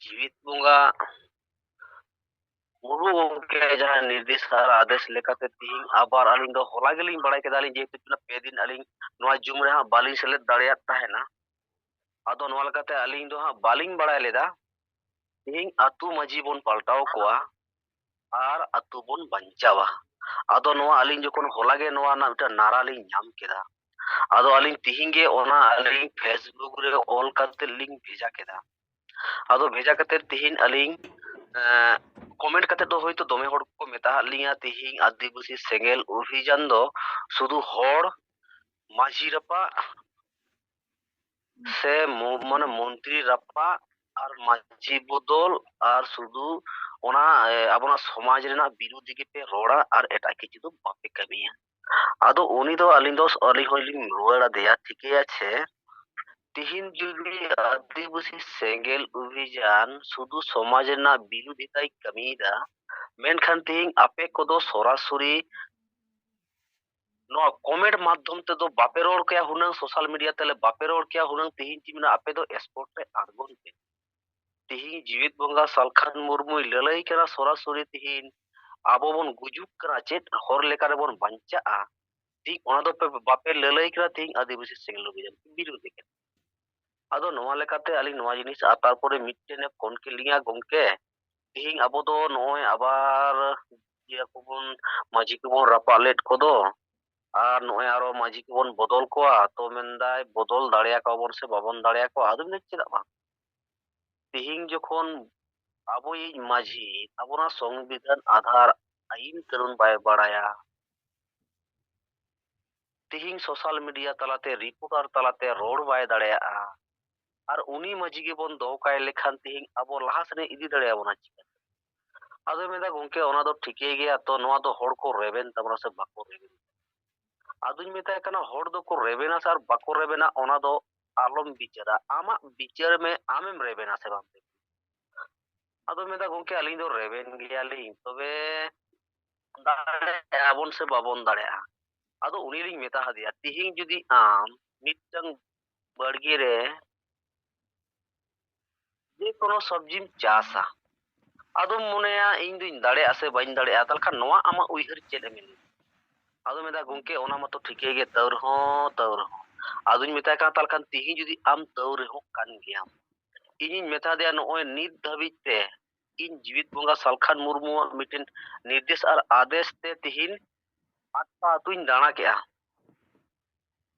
ᱡᱤᱣᱤᱫ ᱵᱚᱸᱜᱟ ᱢᱩᱨᱢᱩ ᱜᱚᱢᱠᱮ ᱡᱟᱦᱟᱸ ᱱᱤᱨᱫᱮশ ᱟᱨ ᱟᱫᱮश ᱞᱮᱠᱟᱛᱮ ᱛᱤᱦᱤᱧ ᱟᱵᱟᱨ ᱟᱹᱞᱤᱧ ᱫᱚ ᱦᱚᱞᱟ ᱜᱮᱞᱤᱧ ᱵᱟᱲᱟᱭ ᱠᱮᱫᱟᱞᱤᱧ ᱡᱮᱦᱮᱛᱩ ᱯᱮ ᱫᱤᱱ ᱟᱹᱞᱤᱧ ᱱᱚᱣᱟ ᱡᱩᱢ ᱨᱮ ᱦᱟᱸᱜ ᱵᱟᱹᱞᱤᱧ ᱥᱮᱞᱮᱫ ᱫᱟᱲᱮᱭᱟᱫ ᱛᱟᱦᱮᱱᱟ। ᱟᱫᱚ ᱱᱚᱣᱟ ᱞᱮᱠᱟᱛᱮ ᱟᱹᱞᱤᱧ ᱫᱚ ᱦᱟᱸᱜ ᱵᱟᱹᱞᱤᱧ ᱵᱟᱲᱟᱭ ᱞᱮᱫᱟ ᱛᱤᱦᱤᱧ ᱟᱹᱛᱩ ᱢᱟᱺᱡᱷᱤ ᱵᱚᱱ ᱯᱟᱞᱴᱟᱣ ᱠᱚᱣᱟ ᱟᱨ ᱟᱹᱛᱩ ᱵᱚᱱ ᱵᱟᱧᱪᱟᱣᱟ। ᱟᱫᱚ ᱱᱚᱣᱟ ᱟᱹᱞᱤᱧ ᱡᱚᱠᱷᱚᱱ ᱦᱚᱞᱟ ᱜᱮ ᱱᱚᱣᱟ ᱨᱮᱱᱟᱜ ᱢᱤᱫᱴᱟᱝ ᱱᱟᱨᱟ ᱞᱤᱧ ᱧᱟᱢ ᱠᱮᱫᱟ, ᱟᱫᱚ ᱟᱹᱞᱤᱧ ᱛᱤᱦᱤᱧ ᱜᱮ ᱚᱱᱟ ᱟᱹᱞᱤᱧ ᱯᱷᱮᱥᱵᱩᱠ ᱨᱮ ᱚᱞ ᱠᱟᱛᱮ ᱞᱤᱧ ᱵᱷᱮᱡᱟ ᱠᱮᱫᱟ। ᱟᱫᱚ ᱵᱷᱮᱡᱟ ᱠᱟᱛᱮ ᱛᱤᱦᱤᱧ ᱟᱹᱞᱤᱧ কমেন্ট কাতে তো হয়তো দমে হড় কো মেতা লিয়া তিহিং আদিবাসী সেঙ্গেল অভিযান দো শুধু হড় মাঝি রাপা সে মানে মন্ত্রী রাপা আর মাঝি বদল আর শুধু ওনা আবনা সমাজ রেনা বিরোধী কে পে রোড়া আর এটা কিছু তো বাপে কামিয়া আদো উনি তো আলি হইলিং রোড়া দেয়া ঠিকই আছে। তিহিন যদি আদিবাসী সেঙ্গেল অভিযান শুধু সমাজ রেনা বিরোধিতাই কামিয়েদা, মেনখান তিহিং আপে কোদো সরাসরি ᱱᱚᱣᱟ ᱠᱚᱢᱮন্ᱴ ᱢᱟᱫᱽᱫᱷᱚᱢ ᱛᱮᱫᱚ ᱵᱟᱯᱮ ᱨᱚᱲ ᱠᱮᱭᱟ ᱦᱩᱱᱟᱹᱝ, ᱥᱳᱥᱟᱞ ᱢᱤᱰᱤᱭᱟ ᱛᱮᱞᱮ ᱵᱟᱯᱮ ᱨᱚᱲ ᱠᱮᱭᱟ ᱦᱩᱱᱟᱹᱝ, ᱛᱤᱦᱤᱧ ᱪᱮᱫ ᱢᱮᱱᱟ ᱟᱯᱮ ᱫᱚ ᱥᱯᱚᱴ ᱨᱮ ᱟᱬᱜᱚᱱ ᱯᱮ। ᱛᱤᱦᱤᱧ ᱡᱤᱣᱮᱫ ᱵᱚᱸᱜᱟ ᱥᱟᱞᱠᱷᱟᱱ ᱢᱩᱨᱢᱩᱭ ᱞᱟᱹᱞᱟᱹᱭ ᱠᱟᱱᱟ ᱥᱚᱨᱟᱥᱚᱨᱤ ᱛᱤᱦᱤᱧ ᱟᱵᱚ ᱵᱚᱱ ᱜᱩᱡᱩᱜ ᱠᱟᱱᱟ ᱪᱮᱫ ᱦᱚᱨ ᱞᱮᱠᱟ ᱨᱮᱵᱚᱱ ᱵᱟᱧᱪᱟᱜᱼᱟ, ᱴᱷᱤᱠ ᱚᱱᱟ ᱫᱚ ᱵᱟᱯᱮ ᱞᱟᱹᱞᱟᱹᱭ ᱠᱟᱱᱟ ᱛᱤᱦᱤᱧ ᱟᱹᱫᱤᱵᱟᱹᱥᱤ ᱥᱮᱸᱜᱮᱞ ᱚᱵᱷᱤᱡᱟᱱ ᱵᱤᱨᱳধী ᱠᱟᱱᱟ। ᱟᱫᱚ ᱱᱚᱣᱟ ᱞᱮᱠᱟᱛᱮ ᱟᱹᱞᱤᱧ ᱱᱚᱣᱟ ᱡᱤᱱᱤᱥ ᱛᱟᱨᱯᱚᱨᱮ ᱢᱤᱫᱴᱮᱱᱮ ᱯᱷᱳᱱ ᱠᱮᱫ ᱞᱤᱧᱟ, ᱜᱚᱢᱠᱮ ᱛᱤᱦᱤᱧ ᱟᱵᱚ ᱫᱚ ᱱᱚᱜᱼᱚᱭ ᱟᱵᱟᱨ ᱤᱭᱟᱹ ᱠᱚᱵᱚᱱ ᱢᱟᱹᱡᱷᱤ ᱠᱚᱵᱚᱱ ᱨᱟᱯᱟᱜ ᱞᱮᱫ ᱠᱚᱫᱚ আর নয় আরো মাঝি কবন বদল কোয়া, তো মেনদাই বদল দাঁড়িয়া কবন সে বাবন দাঁড়িয়া কোয়া আদম চেদা বাং তিহিং যখন আবো এই মাঝি আবনা সংবিধান আধার আইন কানুন বাই বাড়ায়া তিহিং সোশ্যাল মিডিয়া তালাতে রিপোর্টার তালাতে রোড বাই দাঁড়িয়া আর উনি মাঝি গেবন দৌকায় লেখান তিহিং আবো লাহাসনে ইদি দাঁড়িয়া বনা চিকা আদো মেদা গংকে ওনা দো ঠিকই গিয়া, তো নোয়া দো হড় কো রেবেন তাবনা সে বাকো রেবেন। আদুኝ মেতায় কানা হড় দো কো রেবেনা স্যার বাকো রেবেনা ওনা দো আলম বিচারা আমা বিচার মে আমেম রেবেনা সে বাম আদো মেদা গংকে আলিং দো রেবেন গিয়ালিং তবে দাঁড়ে আবন সে বাবন দাঁড়ে আদো উনি লিং মেতা হাদিয়া তিহিং যদি আম মিটটাং বাড়গি রে যে কোনো সবজিম চাষা আদো মনেয়া ইñ দুñ দাঁড়ে আসে বাñ দাঁড়ে তাহলে খান নোয়া আমা উইহার চেদ এমেন আদো মেদা গংকে ওনা মতো ঠিকই গে তাও রহো আদুኝ মেতায় কানা তাহলে খান তিহিং যদি আম তাও রেহো কান গিয়াম ইᱧিᱧ মেতা দেয়া নয় নিত ধাবিজ তে ᱤᱧ ᱡᱤᱣᱤᱫ ᱵᱚᱸᱜᱟ ᱥᱟᱞᱠᱷᱟᱱ ᱢᱩᱨᱢᱩᱣᱟᱜ ᱢᱤᱫᱴᱮᱱ ᱱᱤᱨᱫᱮশ ᱟᱨ ᱟᱫᱮশ ᱛᱮ ᱛᱤᱦᱤᱧ 8টা ᱟᱹᱛᱩᱧ ᱫᱟᱬᱟ ᱠᱮᱜᱼᱟ।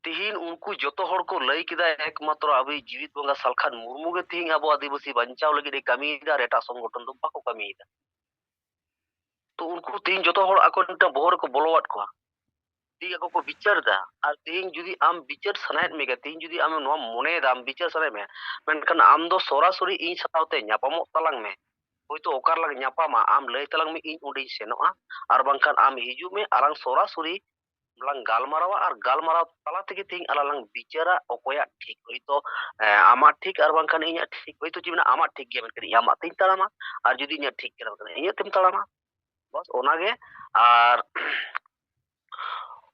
ᱛᱤᱦᱤᱧ ᱩᱱᱠᱩ ᱡᱚᱛᱚ ᱦᱚᱲ ᱠᱚ ᱞᱟᱹᱭ ᱠᱮᱫᱟ ᱮᱠᱢᱟᱛᱨᱚ ᱟᱵᱚ ᱡᱤᱣᱤᱫ ᱵᱚᱸᱜᱟ ᱥᱟᱞᱠᱷᱟᱱ ᱢᱩᱨᱢᱩ ᱜᱮ ᱛᱤᱦᱤᱧ ᱟᱵᱚ ᱟᱹᱫᱤᱵᱟᱹᱥᱤ ᱵᱟᱧᱪᱟᱣ ᱞᱟᱹᱜᱤᱫ ᱮ ᱠᱟᱹᱢᱤᱭᱮᱫᱟ ᱟᱨ ᱮᱴᱟᱜ ᱥᱚᱝᱜᱚᱴᱷᱚᱱ ᱫᱚ ᱵᱟᱠᱚ ᱠᱟᱹᱢᱤᱭᱮᱫᱟ। ᱛᱚ ᱩᱱᱠᱩ ᱛᱤᱦᱤᱧ ᱡᱚᱛᱚ ᱦᱚᱲ ᱟᱠᱚ ᱢᱤᱫᱴᱟᱝ ᱵᱚᱦᱚᱜ ᱨᱮᱠᱚ ᱵᱚᱞᱚᱣᱟᱫ ᱠᱚᱣᱟ, ᱛᱤᱦᱤᱧ ᱟᱠᱚ ᱠᱚ ᱵᱤᱪᱟᱹᱨᱫᱟ। ᱟᱨ ᱛᱤᱦᱤᱧ ᱡᱩᱫᱤ ᱟᱢ ᱵᱤᱪᱟᱹᱨ ᱥᱟᱱᱟᱭᱮᱫ ᱢᱮᱜᱮ, ᱛᱤᱦᱤᱧ ᱡᱩᱫᱤ ᱟᱢ ᱱᱚᱣᱟ ᱢᱚᱱᱮᱭᱮᱫᱟ ᱟᱢ ᱵᱤᱪᱟᱹᱨ ᱥᱟᱱᱟᱭᱮᱫ ᱢᱮ, ᱢᱮᱱᱠᱷᱟᱱ ᱟᱢ ᱫᱚ ᱥᱚᱨᱟᱥᱚᱨᱤ ᱤᱧ ᱥᱟᱶᱛᱮ ᱧᱟᱯᱟᱢᱚᱜ ᱛᱟᱞᱟᱝ ᱢᱮ। হয়তো ওকারলাং ᱧᱟᱯᱟᱢᱟ ᱟᱢ ᱞᱟᱹᱭ ᱛᱟᱞᱟᱝ ᱢᱮ ᱤᱧ ᱚᱸᱰᱮᱧ ᱥᱮᱱᱚᱜᱼᱟ, ᱟᱨ ᱵᱟᱝᱠᱷᱟᱱ ᱟᱢ ᱦᱤᱡᱩᱜ ᱢᱮ ᱟᱞᱟᱝ ᱥᱚᱨᱟᱥᱚᱨᱤ ᱞᱟᱝ ᱜᱟᱞᱢᱟᱨᱟᱣᱟ ᱟᱨ ᱜᱟᱞᱢᱟᱨᱟᱣ ᱛᱟᱞᱟ ᱛᱮᱜᱮ ᱛᱤᱦᱤᱧ ᱟᱞᱟᱝ ᱞᱟᱝ ᱵᱤᱪᱟᱹᱨᱟ ᱚᱠᱚᱭᱟᱜ ᱴᱷᱤᱠ, ᱦᱚᱭᱛᱚ ᱟᱢᱟᱜ ᱴᱷᱤᱠ ᱟᱨ ᱵᱟᱝᱠᱷᱟन ᱤᱧᱟᱹᱜ ᱴᱷᱤक, ᱦᱚᱭᱛᱚ ᱪᱮᱫ ᱢᱮᱱᱟ ᱟᱢᱟᱜ ᱴᱷᱤक ᱜᱮᱭᱟ ᱢᱮᱱᱠᱷᱟᱱ ᱤᱧ ᱟᱢᱟᱜ ᱛᱤᱧ ᱛᱟᱲᱟᱢᱟ, ᱟᱨ ᱡᱩᱫᱤ ᱤᱧᱟᱹᱜ ᱴᱷᱤक ᱠᱟᱱᱟ ᱢᱮᱱᱠᱷᱟᱱ ᱤᱧᱟᱹᱜ ᱛᱮᱢ ᱛᱟᱲᱟᱢᱟ, ᱵᱟᱥ ᱚᱱᱟᱜᱮ। ᱟᱨ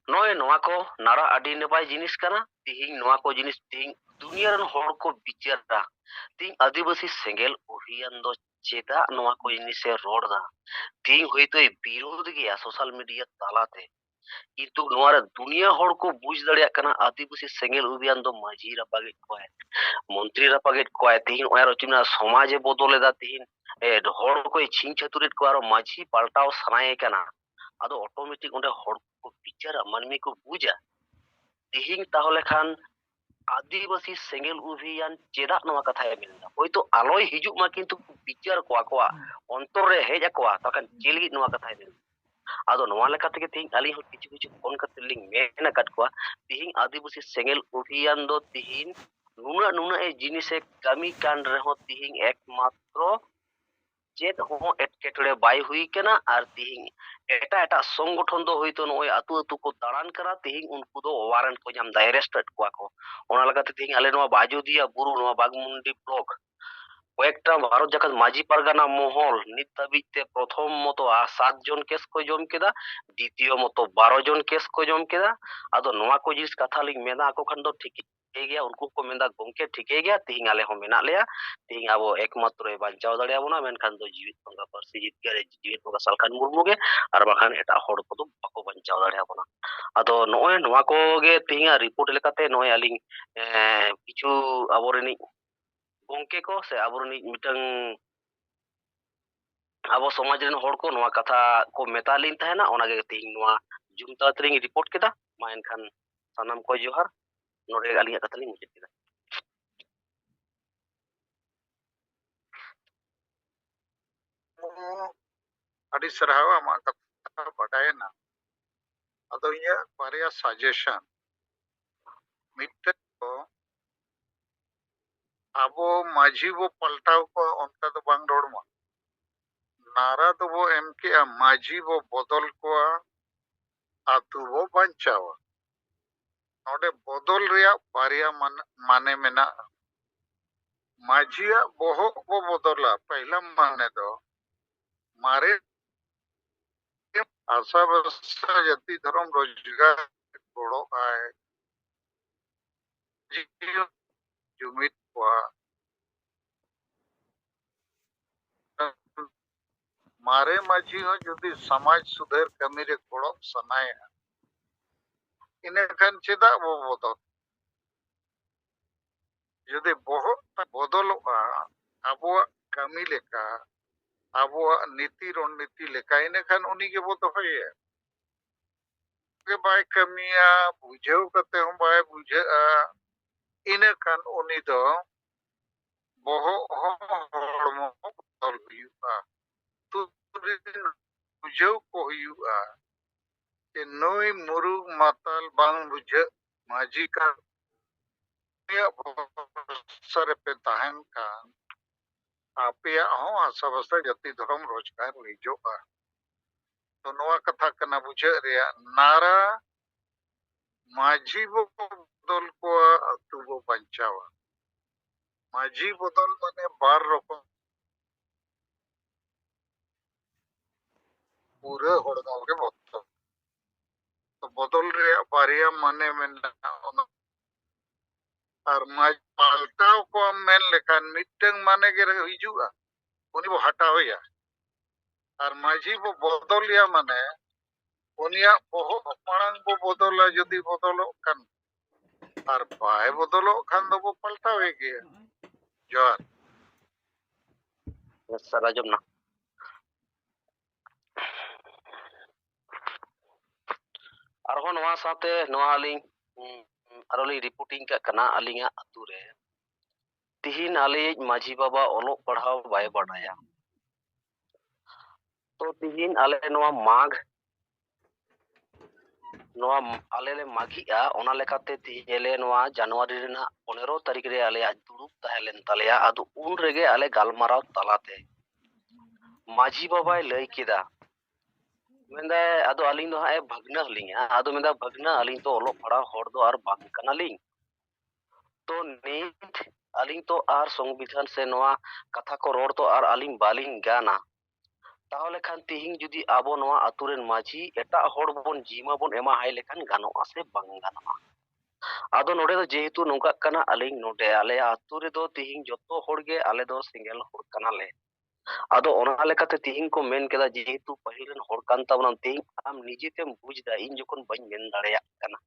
ᱱᱚᱜᱼᱚᱭ ᱱᱚᱣᱟ ᱠᱚ ᱱᱟᱨᱟ ᱟᱹᱰᱤ ᱱᱟᱯᱟᱭ ᱡᱤᱱᱤস ᱠᱟᱱᱟ। ᱛᱤᱦᱤᱧ ᱱᱚᱣᱟ ᱠᱚ ᱡᱤᱱᱤস ᱛᱤᱦᱤᱧ দুনিয়া ᱨᱮᱱ ᱦᱚᱲ ᱠᱚ ᱵᱤᱪᱟᱹᱨᱫᱟ, ᱛᱤᱦᱤᱧ ᱟᱹᱫᱤᱵᱟᱹᱥᱤ ᱥᱮᱸᱜᱮᱞ ᱚᱵᱷᱤᱡᱟᱱ ᱫᱚ ᱪᱮᱫᱟᱜ ᱱᱚᱣᱟ ᱠᱚ ᱡᱤᱱᱤᱥᱮ ᱨᱚᱲᱫᱟ, ᱛᱤᱦᱤᱧ ᱦᱚᱭᱛᱳᱭ ᱵᱤᱨᱳধ ᱜᱮᱭᱟ ᱥᱳশ্যাল মিডিয়া তালাতে, কিন্তু ᱱᱚᱣᱟ ᱨᱮ দুনিয়া ᱦᱚᱲ ᱠᱚ বুঝ দাঁড়িয়াᱜ ᱠᱟᱱᱟ ᱟᱹᱫᱤᱵᱟᱹᱥᱤ ᱥᱮᱸᱜᱮᱞ অভিযান ᱫᱚ ᱢᱟᱹᱡᱷᱤ ᱨᱟᱯᱟᱜᱮᱫ ᱠᱚᱣᱟᱭ, ᱢᱚন্ত্রী ᱨᱟᱯᱟᱜᱮᱫ ᱠᱚᱣᱟᱭ, ᱛᱤᱦᱤᱧ ᱱᱚᱜᱼᱚᱭ ᱟᱨᱚ ᱪᱮᱫ ᱢᱮᱱᱟ ᱥᱚᱢᱟᱡᱮ ᱵᱚᱫᱚᱞᱮᱫᱟ, ᱛᱤᱦᱤᱧ ᱦᱚᱲ ᱠᱚᱭ ᱪᱷᱤᱝ ᱪᱷᱟᱹᱛᱩᱨᱮᱫ ᱠᱚᱣᱟ, ᱟᱨᱚ ᱢᱟᱹᱡᱷᱤ ᱯᱟᱞᱴᱟᱣ ᱥᱟᱱᱟᱭᱮ ᱠᱟᱱᱟ। ᱟᱫᱚ ᱚᱴᱳᱢᱮᱴᱤক ᱚᱸᱰᱮ ᱦᱚᱲ ᱠᱚ ᱵᱤᱪᱟᱹᱨᱟ, ᱢᱟᱹᱱᱢᱤ ᱠᱚ ᱵᱩᱡᱟ ᱛᱤᱦᱤᱧ ᱛᱟᱦᱚᱞᱮ ᱠᱷᱟᱱ আদিবাসী সেঙ্গেল অভিযান চেদাᱜ ᱱᱚᱣᱟ ᱠᱟᱛᱷᱟᱭ ᱢᱮᱱᱫᱟ, ᱦᱚᱭᱛᱚ ᱟᱞᱚᱭ ᱦᱤᱡᱩᱜ ᱢᱟ ᱠᱤᱱᱛᱩ ᱵᱤᱪᱟᱹᱨ ᱠᱚᱣᱟ ᱟᱠᱚᱣᱟᱜ ᱚᱱᱛᱚᱨ ᱨᱮ ᱦᱮᱡ ᱟᱠᱚᱣᱟ, ᱛᱚᱠᱷᱚᱱ ᱪᱮᱫ ᱞᱟᱹᱜᱤᱫ ᱱᱚᱣᱟ ᱠᱟᱛᱷᱟᱭ ᱢᱮᱱᱫᱟ। ᱟᱫᱚ ᱱᱚᱣᱟ ᱞᱮᱠᱟ ᱛᱮᱜᱮ ᱛᱤᱦᱤᱧ ᱟᱹᱞᱤᱧ ᱦᱚᱸ ᱠᱤᱪᱷᱩ ᱠᱤᱪᱷᱩ ᱯᱷᱳᱱ ᱠᱟᱛᱮ ᱞᱤᱧ ᱢᱮᱱ ᱟᱠᱟᱫ ᱠᱚᱣᱟ, ᱛᱤᱦᱤᱧ ᱟᱹᱫᱤᱵᱟᱹᱥᱤ ᱥᱮᱸᱜᱮᱞ ᱚᱵᱷᱤᱡᱟᱱ ᱫᱚ ᱛᱤᱦᱤᱧ ᱱᱩᱱᱟᱹᱜ ᱡᱤᱱᱤᱥᱮ ᱠᱟᱹᱢᱤ ᱠᱟᱱ ᱨᱮᱦᱚᱸ ᱛᱤᱦᱤᱧ ᱮᱠᱢᱟᱛᱨᱚ ᱪᱮᱫ ᱦᱚᱸ ᱮᱴᱠᱮᱴᱚᱬᱮ ᱵᱟᱭ ᱦᱩᱭ ᱠᱟᱱᱟ। ᱟᱨ ᱛᱤᱦᱤᱧ ᱮᱴᱟᱜ ᱥᱚᱝᱜᱚᱴᱷᱚᱱ ᱫᱚ ᱦᱚᱭᱛᱚ ᱱᱚᱜᱼᱚᱭ ᱟᱹᱛᱩ ᱟᱹᱛᱩ ᱠᱚ ᱫᱟᱬᱟᱱ ᱠᱟᱱᱟ, ᱛᱤᱦᱤᱧ ᱩᱱᱠᱩ ᱫᱚ ᱳᱣᱟᱨᱮᱱᱴ ᱠᱚ ᱧᱟᱢ ᱫᱟ, ᱮᱨᱮᱥᱴᱮᱰ ᱠᱚᱣᱟ ᱠᱚ। ᱚᱱᱟ ᱞᱮᱠᱟᱛᱮ ᱛᱤᱦᱤᱧ ᱟᱞᱮ ᱱᱚᱣᱟ ᱟᱡᱚᱫᱤᱭᱟᱹ ᱵᱩᱨᱩ, ᱱᱚᱣᱟ ᱵᱟᱜᱽᱢᱩᱱᱰᱤ ᱵᱞᱚᱠ কয়েকটা ভারত জাকাত মাঝি পারগানা মহল নিত ধাবিতে প্রথম মতো 7 জন কেস ko jom keda দ্বিতীয় মতো 12 জন case ko jom keda ado noa ko jinis katha ling mena ako khan do ঠিক gaya unku ko menda gongke ঠিক gaya ting ale ho mena leya ting abo ekmatro banchao dare abona menkhan do jibit banga parsi jit gare jibit banga salkan murmu ge ar bakhan eta hor ko do bako banchao dare abona ado noy noa ko ge tinga report lekate noy aling kichu aboreni gongke ko se aboreni mitang abo समाज ren hor ko noa katha ko metalin tahena ona ge ting noa jumta tring report keda ma enkhan sanam ko johar nore alinga katha ling mujhe keda ᱟᱹᱰᱤ ᱥᱟᱨᱦᱟᱣ ᱟᱢᱟᱜ ᱠᱟᱛᱷᱟ ᱵᱟᱰᱟᱭᱮᱱᱟ ᱟᱫᱚ ᱤᱧᱟᱹᱜ ᱵᱟᱨᱭᱟ ᱥᱟᱡᱮᱥᱚᱱ ᱢᱤᱫᱴᱮᱱ ᱫᱚ ᱟᱵᱚ ᱢᱟᱹᱡᱷᱤ ᱵᱚ ᱯᱟᱞᱴᱟᱣ ᱠᱚᱣᱟ ᱚᱱᱠᱟ ᱫᱚ ᱵᱟᱝ ᱨᱚᱲᱢᱟ ᱱᱟᱨᱟ ᱫᱚᱵᱚ ᱮᱢ ᱠᱮᱜᱼᱟ ᱢᱟᱹᱡᱷᱤ ᱵᱚ ᱵᱚᱫᱚᱞ ᱠᱚᱣᱟ ᱟᱛᱩ ᱵᱚ ᱵᱟᱧᱪᱟᱣᱟ ᱱᱚᱰᱮ ᱵᱚᱫᱚᱞ ᱨᱮᱭᱟᱜ ᱵᱟᱨᱭᱟ ᱢᱟᱱᱮ ᱢᱮᱱᱟᱜᱼᱟ ᱢᱟᱹᱡᱷᱤᱭᱟᱜ ᱵᱚᱦᱚᱜ ᱵᱚ ᱵᱚᱫᱚᱞᱟ ᱯᱟᱦᱞᱟ ᱢᱟᱱᱮ ᱫᱚ ᱢᱟᱨᱮ आशा व्यवस्था जाति धर्म रोजगार गोड़ो आए जुमित हुआ मारे माझी हो जुदी समाज सुधार कमी रे गोड़ो सनाया इने खान चेदा वो बदल जुदी बहुत बदलवा अबो कमी लेका अबो नीति रणनीति लेका इने खान उनी के बो दफाये के बाय कमिया बुझेव कते हम बाय बुझे इने खान उनी दो बोहो हड़मो बदल हुआ बुझेव को हुआ कि नई मुरुग माताल बांग बुझे माझी का सर पे तहन का आपिया हो आशा बस्ता जाति धर्म रोजगार लीजोगा तो नवा कथा कना बुझे रिया नारा माझी बो बदल को अतु बो बंचावा माझी बदल माने बार रकम पूरे हड़गांव के बदल तो बदल रे बारिया माने मेना और माज पाल्टाव को मेन लेखान मिटंग माने के हिजुआ उनी बो हटावया और माझी बो बदलिया माने उनिया बोहो मांग बो बदला जदि बदलो खान और बाय बदलो खान दो बो पलटावे के जोर sara jom na arho noa sate noa aling aroli reporting ka kana alinga ature tihin ale माझी baba olok padhaw bay badaya to tihin ale noa mag noa ale le magia ona lekate tihele noa january rena 15 tarik re ale durup tahelen taleya adu un rege ale galmaraw talate माझी baba lay kida menda ado aling do ha bhagna linga ado menda bhagna aling to olok padhaw hor do ar bang kana ling to nit aling to ar সংবিধান se noa katha ko ror to ar aling baling gana তাহলে খান তিহিং যদি আবো নোয়া আতুরেন মাঝি এটা হড় বন জিমা বন এমা high লেখান গানো আছে বাং গানোa আদো নোডে দো যেহেতু নৌকা কানা আলিং নোডে আলে আতুরে দো তিহিং যত হড়গে আলে দো সিঙ্গেল হড় কানা লে আদো ওনা লেকাতে তিহিং কো মেন কেদা যেহেতু পাহিলেন হড় কান তাবনা তিহিং আম নিজেতেম বুঝদা ইন যখন বাই মেন দাড়েয়া কানা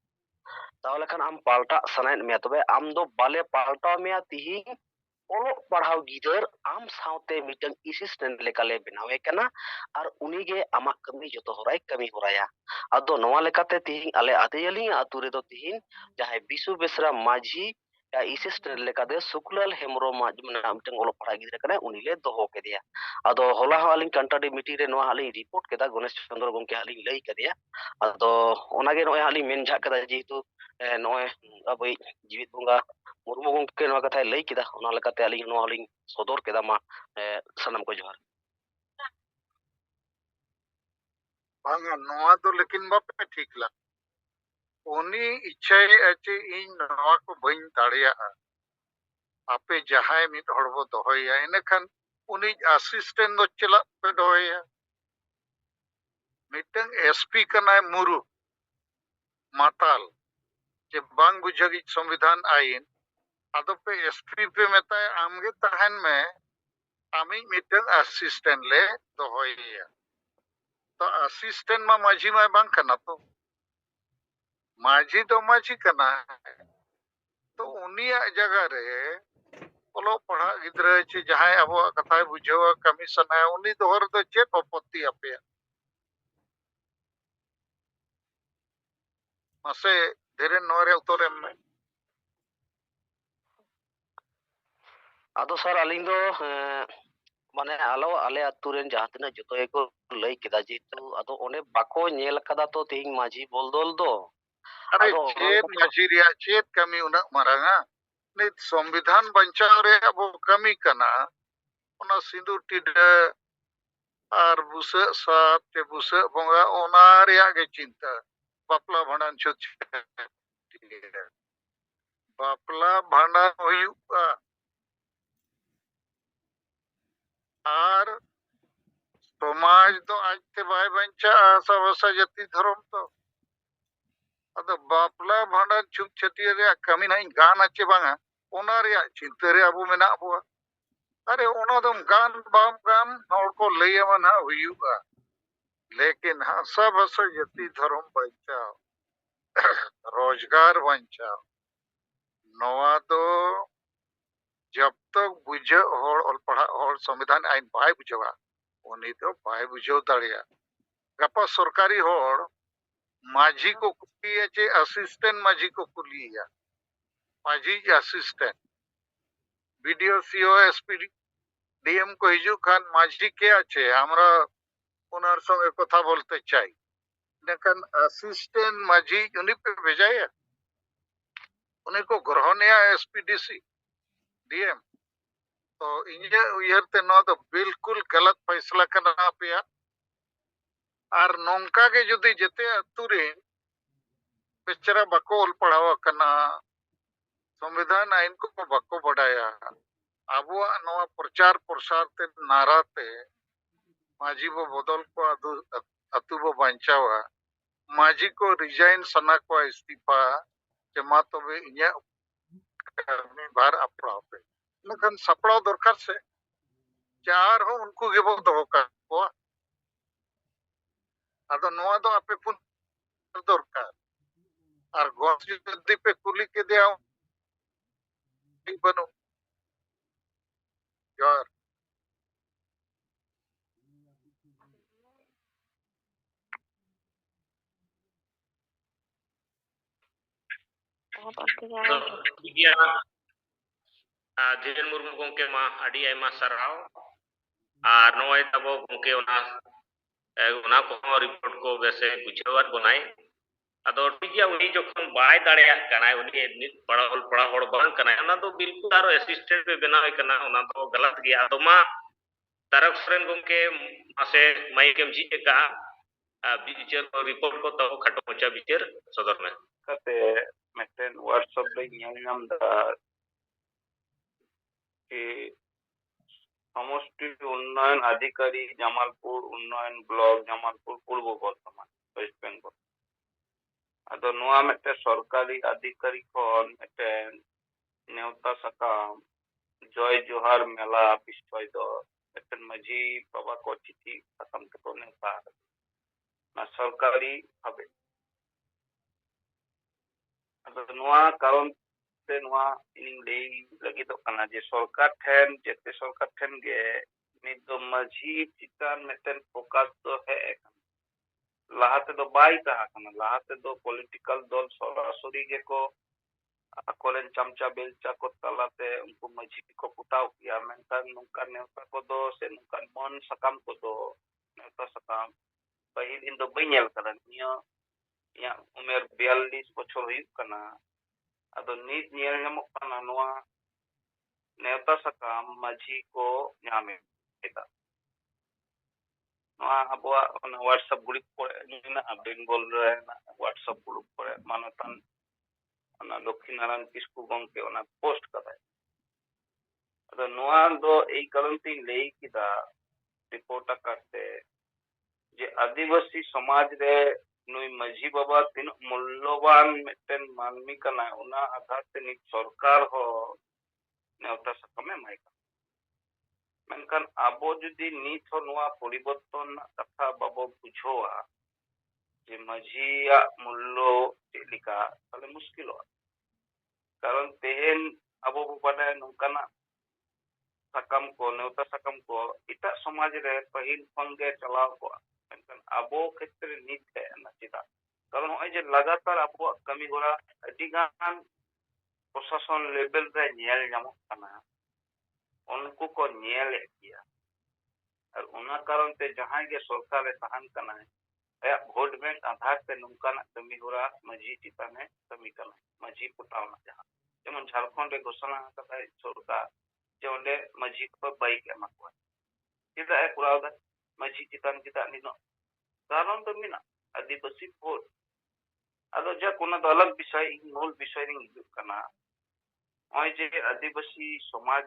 তাহলে খান আম পাল্টা সানাইন মে তবে আম দো বালে পাল্টা মে তিহিং olok padhaw gider am saute mitang assistant lekale benawe kana ar unige amak kami joto horai kami horaya ado noa lekate tihin ale adeyali ature do tihin jahay bisu besra माझी ya assistant lekade suklal hemro majmna mitang olok padhaw gider kana unile doho kedia ado hola halin kantadi meeting re noa halin report keda Ganesh Chandra gomke halin lay kedia ado onage noy halin men jha keda jehetu noy abai jibit bunga Murmu गंके नवा कथा लई किदा ओना लकाते आलिंग नवा आलिंग सदर केदा मा सनम को जोहार बांगा नवा तो लेकिन बापे ठीक ला उनी इच्छा है इन नवा को बइन दाड़िया आपे जहां मिद हड़ बो दोहया इनखान उनी असिस्टेंट दो चला पे दोहया मिटंग एसपी कनाय मुरु माताल जे बांग बुझगी संविधान आईन आदो पे एसपी पे मेताय आमगे तहन में आमी मिटंग असिस्टेंट ले दोहया तो असिस्टेंट मा माझी मा बांग कना तो माझी तो माझी कना तो उनिया जगह रे ओलो पढ़ा गिद्रे चे जहां अब कथा बुझेवा कमी सना उनी दोहर दो चे आपत्ति आपे मासे धीरे नोरे उतरे में ᱟᱫᱚ ᱥᱟᱨ ᱟᱹᱞᱤᱧ ᱫᱚ ᱢᱟᱱᱮ ᱟᱞᱮ ᱟᱛᱩ ᱨᱮᱱ ᱡᱟᱦᱟᱸ ᱛᱤᱱᱟᱹᱜ ᱡᱚᱛᱚ ᱜᱮᱠᱚ ᱞᱟᱹᱭ ᱠᱮᱫᱟ ᱡᱮᱦᱮᱛᱩ ᱟᱫᱚ ᱚᱸᱰᱮ ᱵᱟᱠᱚ ᱧᱮᱞ ᱠᱟᱫᱟ ᱛᱚ ᱛᱮᱦᱮᱧ ᱢᱟᱹᱡᱷᱤ ᱵᱚᱞᱫᱚᱞ ᱫᱚ अरे ᱟᱫᱚ चेत माझी रिया चेत कमी उना मरांगा नित संविधान बंचाव रे अब कमी कना उना सिंदूर टिडे आर बुसे सात ते बुसे बोंगा ओना रिया गे चिंता बापला भांडन छुट बापला भांडन हुयुगा आर समाज तो आज ते बाय बंचा सबसा जति धर्म तो अदो बापला भांडन छुट छटिया रे कमी नहीं गान आचे बांगा ओना रे चिंता रे अबो मेना अबो अरे ओना दम गान बाम गाम हर को लैया मना हुयुगा लेकिन हाँ सब हसा जति धर्म बचाओ रोजगार बचाओ नवा तो जब तक बुझे और पढ़ा और संविधान आईन बाय बुझवा उनी तो बाय बुझो दाड़िया गपा सरकारी होड़ माझी को कुलिया चे असिस्टेंट माझी को कुलिया माझी assistant video CO SP DM को हिजू खान माझी के आचे हमरा उनार संगे कथा बोलते चाই लेकिन असिस्टेंट माझी उन्हीं पे भेजाया उन्हीं को ग्रहणीय एसपीडीसी डीएम तो इन्हें उयरते नो तो बिल्कुल गलत फैसला करना पिया और नौका के जुदी जते अतुरे बेचारा बको ओल पढ़ावा कना संविधान आईन को बको बढ़ाया अब नवा प्रचार प्रसार ते नाराते माझी वो बदल को अतु वो बंचावा माझी को रिजाइन सना को इस्तीफा जमा तो वे इन्हें बार अपराव पे लेकिन सपड़ाव दरकार से चार हो उनको के वो दो का वो अदो नवा दो आपे पुन दरकार और गोस जुदी पे कुली के दिया बनो यार धीरेन मुर्मू गोंके मा आडी आयमा साराव आर नोय तबो गोंके ओना को रिपोर्ट को बेसे बुझावत बनाय अदो टिकिया उनी जखन बाय दाड़ेया कनाय उनी नित पड़ा होड़ बांग कनाय ओना तो बिल्कुल आरो असिस्टेंट पे बनावे कना ओना तो गलत गया अदो मा तरक फ्रेंड गोंके मासे माइकेम जी का बिचार रिपोर्ट को तो खटो मचा बिचार सदर में कते मेटेन व्हाट्सएप पे ᱧᱮᱞ दा कि समष्टि उन्नयन अधिकारी जमालपुर उन्नयन ब्लॉक जमालपुर पूर्व बर्धमान वेस्ट बेंगल अदो नोआ मेटे सरकारी अधिकारी कोन मेटे नेवता सकाम जय जोहार मेला विषय दो मेटे माझी बाबा को चिठी खत्म तो नेता ना सरकारी भाबे अदो नोआ कारण से नोआ इन लेई लगी तो कना जे सरकार ठेन जेते सरकार ठेन गे नित दो माझी चितान मेटेन फोकस तो है लाहाते दो बाई तहा कना लाहाते दो पॉलिटिकल दल सरासरी गे को अकोलेन चमचा बेलचा को तलाते उनको माझी को पुटाव किया मेंटन नुका नेवता को दो से नुका मन सकाम को दो नेवता सकाम पहिल इन दो बइयल कना निया या उमेर 42 बछर हुई कना अदो नीत नियल नमक कना नोआ नेवता सकाम माझी को ᱧᱟᱢᱮ ᱮᱫᱟ नोआ अबवा व्हाट्सएप ग्रुप को ना बेंगल रे व्हाट्सएप ग्रुप को मानतान लक्ष्मी नारायण किस्कू गंके पोस्ट कदाय ᱟᱫᱚ ᱱᱚᱣᱟ ᱫᱚ ᱮᱭ ᱠᱟᱨᱚᱱ ᱛᱤᱧ ᱞᱟᱹᱭ ᱠᱮᱫᱟ রিপোর্ট আকারে যে আদিবাসী সমাজ রে নুই মাঝি বাবা তিন মূল্যবান মিটেন মানমি কানা ওনা আধার তে নিত সরকার হ নেওতা সাকামে মাইকা মেনখান আবো যদি নিত হ নোয়া পরিবর্তন কথা বাবো বুঝোয়া যে মাঝিয়া মূল্য চেলিকা তাহলে মুশকিল হয় কারণ তেহেন আবো বাডায় নঙ্কানা sakam ko neuta sakam ko ita samaj re pahil pange chalaw ko menkan abo khetre nit hai na chida karon hoy je lagatar abo kami hora adigan প্রশাসন লেভেল রে নিয়েল nyamok kana unku ko niel kiya আর una karon te jahan ge sarkar re tahan kana ya vote bank aadhar te nungkana kami hora maji chitane kami kana maji putawna jahan jemon jharkhand re ghosona kata sarkar যে one মাঝি কো bike এমা কো এটা এক পুরাদা মাঝি চিতান চিতা নিনো কারণ তো মিনা আদিবাসী vote আদো যা কোন দলক বিষয় মূল বিষয় রিং হিজুক কানা ওই যে আদিবাসী সমাজ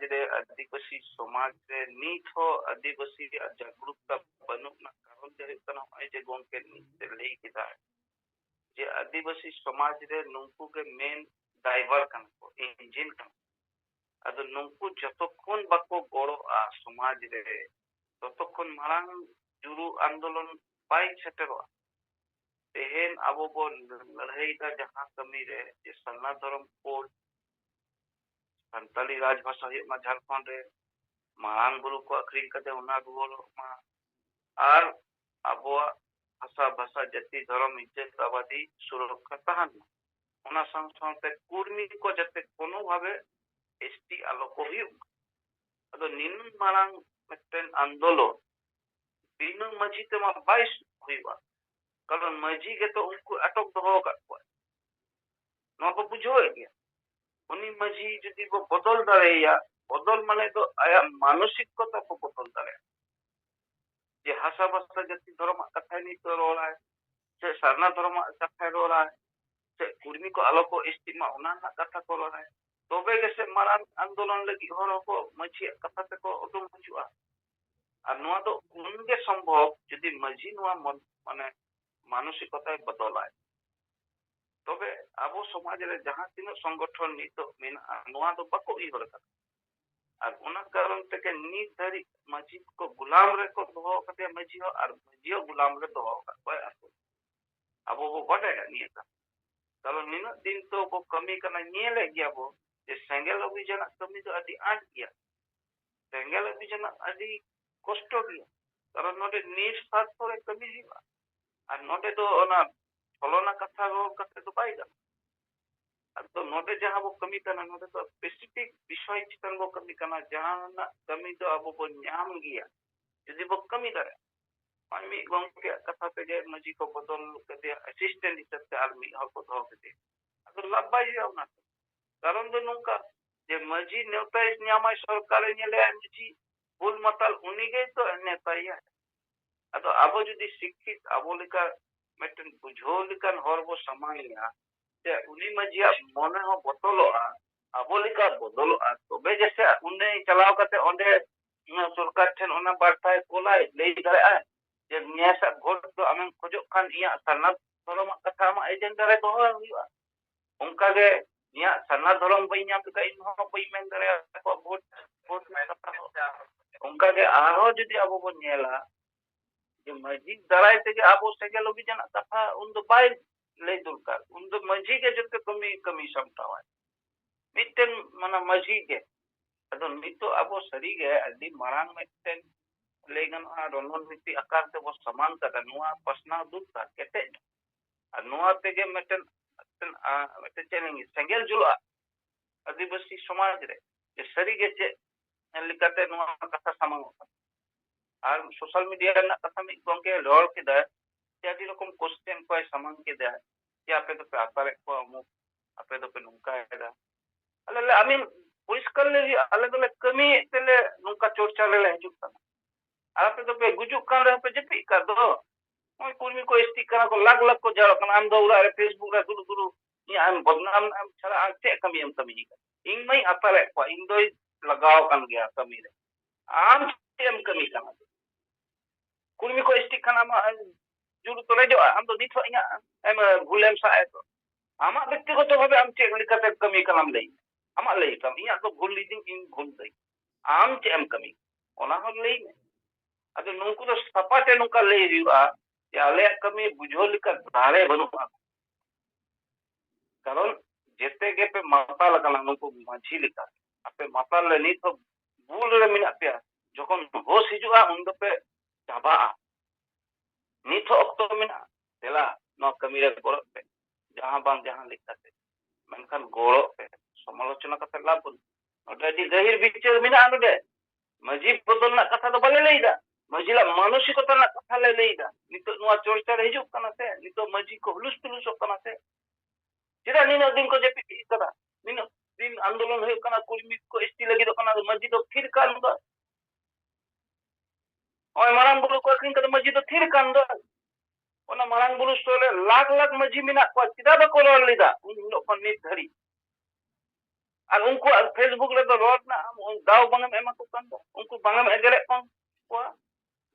রে নিথ আদিবাসী জাগরুকতা বানুক না কারণ যে কানা ওই যে গংকে নিতে লেই কিদা যে আদিবাসী সমাজ রে নুনকু কে মেন ড্রাইভার কানা কো ইঞ্জিন কানা ᱟᱫᱚ ᱱᱩᱝᱠᱩ ᱡᱚᱛᱚᱠᱷᱚᱱ ᱵᱟᱠᱚ ᱜᱚᱲᱚᱜᱼᱟ ᱥᱚᱢᱟᱡᱽ ᱨᱮ ᱛᱚᱛᱚᱠᱷᱚᱱ ᱢᱟᱨᱟᱝ ᱡᱩᱨᱩ ᱟᱱᱫᱳᱞᱚᱱ ᱵᱟᱭ ᱥᱮᱴᱮᱨᱚᱜᱼᱟ ᱛᱮᱦᱮᱧ ᱟᱵᱚ ᱵᱚᱱ ᱞᱟᱹᱲᱦᱟᱹᱭᱫᱟ ᱡᱟᱦᱟᱸ ᱠᱟᱹᱢᱤ ᱨᱮ ᱡᱮ ᱥᱟᱨᱱᱟ ᱫᱷᱚᱨᱚᱢ ᱠᱳᱰ ᱥᱟᱱᱛᱟᱞᱤ ᱨᱟᱡᱽ ᱵᱷᱟষᱟ ᱦᱩᱭᱩᱜ ᱢᱟ ᱡᱷᱟᱲᱠᱷᱚᱸᱰ ᱨᱮ ᱢᱟᱨᱟᱝ ᱵᱩᱨᱩ ᱠᱚ ᱟᱹᱠᱷᱨᱤᱧ ᱠᱟᱛᱮ ᱚᱱᱟ ᱨᱩᱣᱟᱹᱲᱚᱜ ᱢᱟ ᱟᱨ ᱟᱵᱚᱣᱟᱜ ᱵᱷᱟষᱟ ᱡᱟᱹᱛᱤ ᱫᱷᱚᱨᱚᱢ ᱤজ্ᱡᱛ ᱟᱵᱟᱫᱤ ᱥᱩᱨᱚᱠᱠᱷᱟ ᱛᱟᱦᱮᱱ ᱢᱟ ᱚᱱᱟ ᱥᱟᱶ ᱥᱟᱶᱛᱮ ᱠᱩᱨᱢᱤ ᱠᱚ ᱡᱟᱛᱮ ᱠᱳᱱᱳ ᱵᱷᱟবে एसटी आलो को हुई अदो निन मारांग मिटन आंदोलन बिनु मजी ते मा 22 हुईवा कारण मजी के तो उनको अटक दो का नो को बुझो गया उनी मजी जदी को बदल दारे या बदल माने तो आया मानसिकता को बदल दारे जे भाषा भाषा जति धर्म कथा नहीं तो रोला है से सरना धर्म कथा रोला है से कुर्मी को आलो को एसटी मा उना ना कथा को रोला है तबे गेसे मारांग आंदोलन लगी हर को मछी कथा ते को उडुम बुझुआ আর নোয়া তো উনগে সম্ভব যদি মাঝি নোয়া মানে মানসিকতায় বদলায় তবে আবো সমাজের যাহা তিন সংগঠন নিত নোয়া তো বাকো ইহর কথা আর ওনা কারণ থেকে নির্ধারিত মাঝি को गुलाम रे को दो कते माझी हो और माझियो गुलाम रे दो कोई असो अब वो बड़े नियता kalau nina दिन तो वो कमी करना नियले गया वो जे सेंगेल अभियान कमी तो आदि आट गया सेंगेल अभियान आदि कष्ट गया कारण नोटे नीट साथ पर कमी जीवा और नोटे तो ना फलोना कथा रो कते तो पाएगा तो नोटे जहां वो कमी करना नोटे तो स्पेसिफिक विषय चितन वो कमी करना जहां ना कमी तो अब वो न्याम गया यदि वो कमी करे आर्मी गंके कथा पे जे मजी को बदल कते असिस्टेंट हिसाब से आर्मी हर को दो कते अगर लबाई जावना कारण दो नुका जे मजी नेवता न्यामाय सरकार नेले मजी भूल मतल उनी गई तो नेता या अतो आबो जदी शिक्षित आबो लेका मेटन बुझो लेकन हर वो समानिया जे उनी मजिया मने हो बदलोआ आबो लेका बदलोआ तबे जैसे उन्ने चलाव कते ओंडे सरकार ठेन ओना बार्ताय कोलाय ले दारे आ जे नियासा भोट तो आमें खोजो खान इया सरना धर्म कथा मा एजेंडा रे दो हुआ उनका के इया सरना धर्म बई नाम का इन हो बई में करे को भोट में कथा उनका के आरो जदी अब वो नेला जे मजी दराय ते अब सेगे लोग जन कथा उन दो बाय ले दुलकार उन दो मजी के जते कमी समतावा मिटन मना मजी के अदो नितो अब सरी गे अदी मारांग मिटन लेगन रोनन नीति आकार से वो समान कर नुआ प्रश्न दुलता केते नुआ ते के मिटन मिटन चेनिंग सेंगेल जुला आदिवासी समाज रे जे सरी गे चे लिकाते नुआ कथा सामंग और सोशल मीडिया ना कथा में गंके रोल केदा त्यादी रकम क्वेश्चन को सामंग केदा कि आपे तो आपारे को अमु आपे तो पे नुका हेदा अले आई मीन परिष्कार ले अलग अलग कमी तेले नुका चर्चा ले हिजुता आपे तो पे गुजुक कान रे पे जपी का दो ओय कुर्मी को एसटी करा को लाख लाख को जाओ कन आम दो उरा रे फेसबुक रे गुरु गुरु ये आम बदनाम आम छरा आते कमी का इन मई आपारे को इन दो लगाव kan gaya kami re am em kami kana kurmi ko istik kana ma juru to lejo am to ditho inya em bulem sa eto ama ব্যক্তিগত ভাবে am che likate kami kanam lei ama lei kam inya to bhul liding in bhul dei am che em kami ona hon lei me ado nungku to sapate nungka lei riwa ya le kami bujhol ka dare banu karon jete ge pe matal kana nungku maji lika ape matal le ni to bul re mina pe jokon hos hijua undo pe chaba nito okto mina dela no kami re goro pe jahan bang jahan likate menkan goro pe samalochona kata labun oda di gahir bicara mina anu de majib bodol nak kata do bale leida majila manusikota nak kata le leida nito nuwa chorcha re hijuk kana se nito maji ko hulus tulus kana se tira nino din ko jepi kada nino din andolon hoy kana kurmi ko isti lagi do kana maji do thir kan do oy marang bulu ko akin kada maji do thir kan do ona marang bulu sole lakh lakh maji mina ko tida ba ko lol lida undo kon nit dhari আর उनको Facebook रे तो road ना दाव bangam ema ko kan unku bangam egere kon ko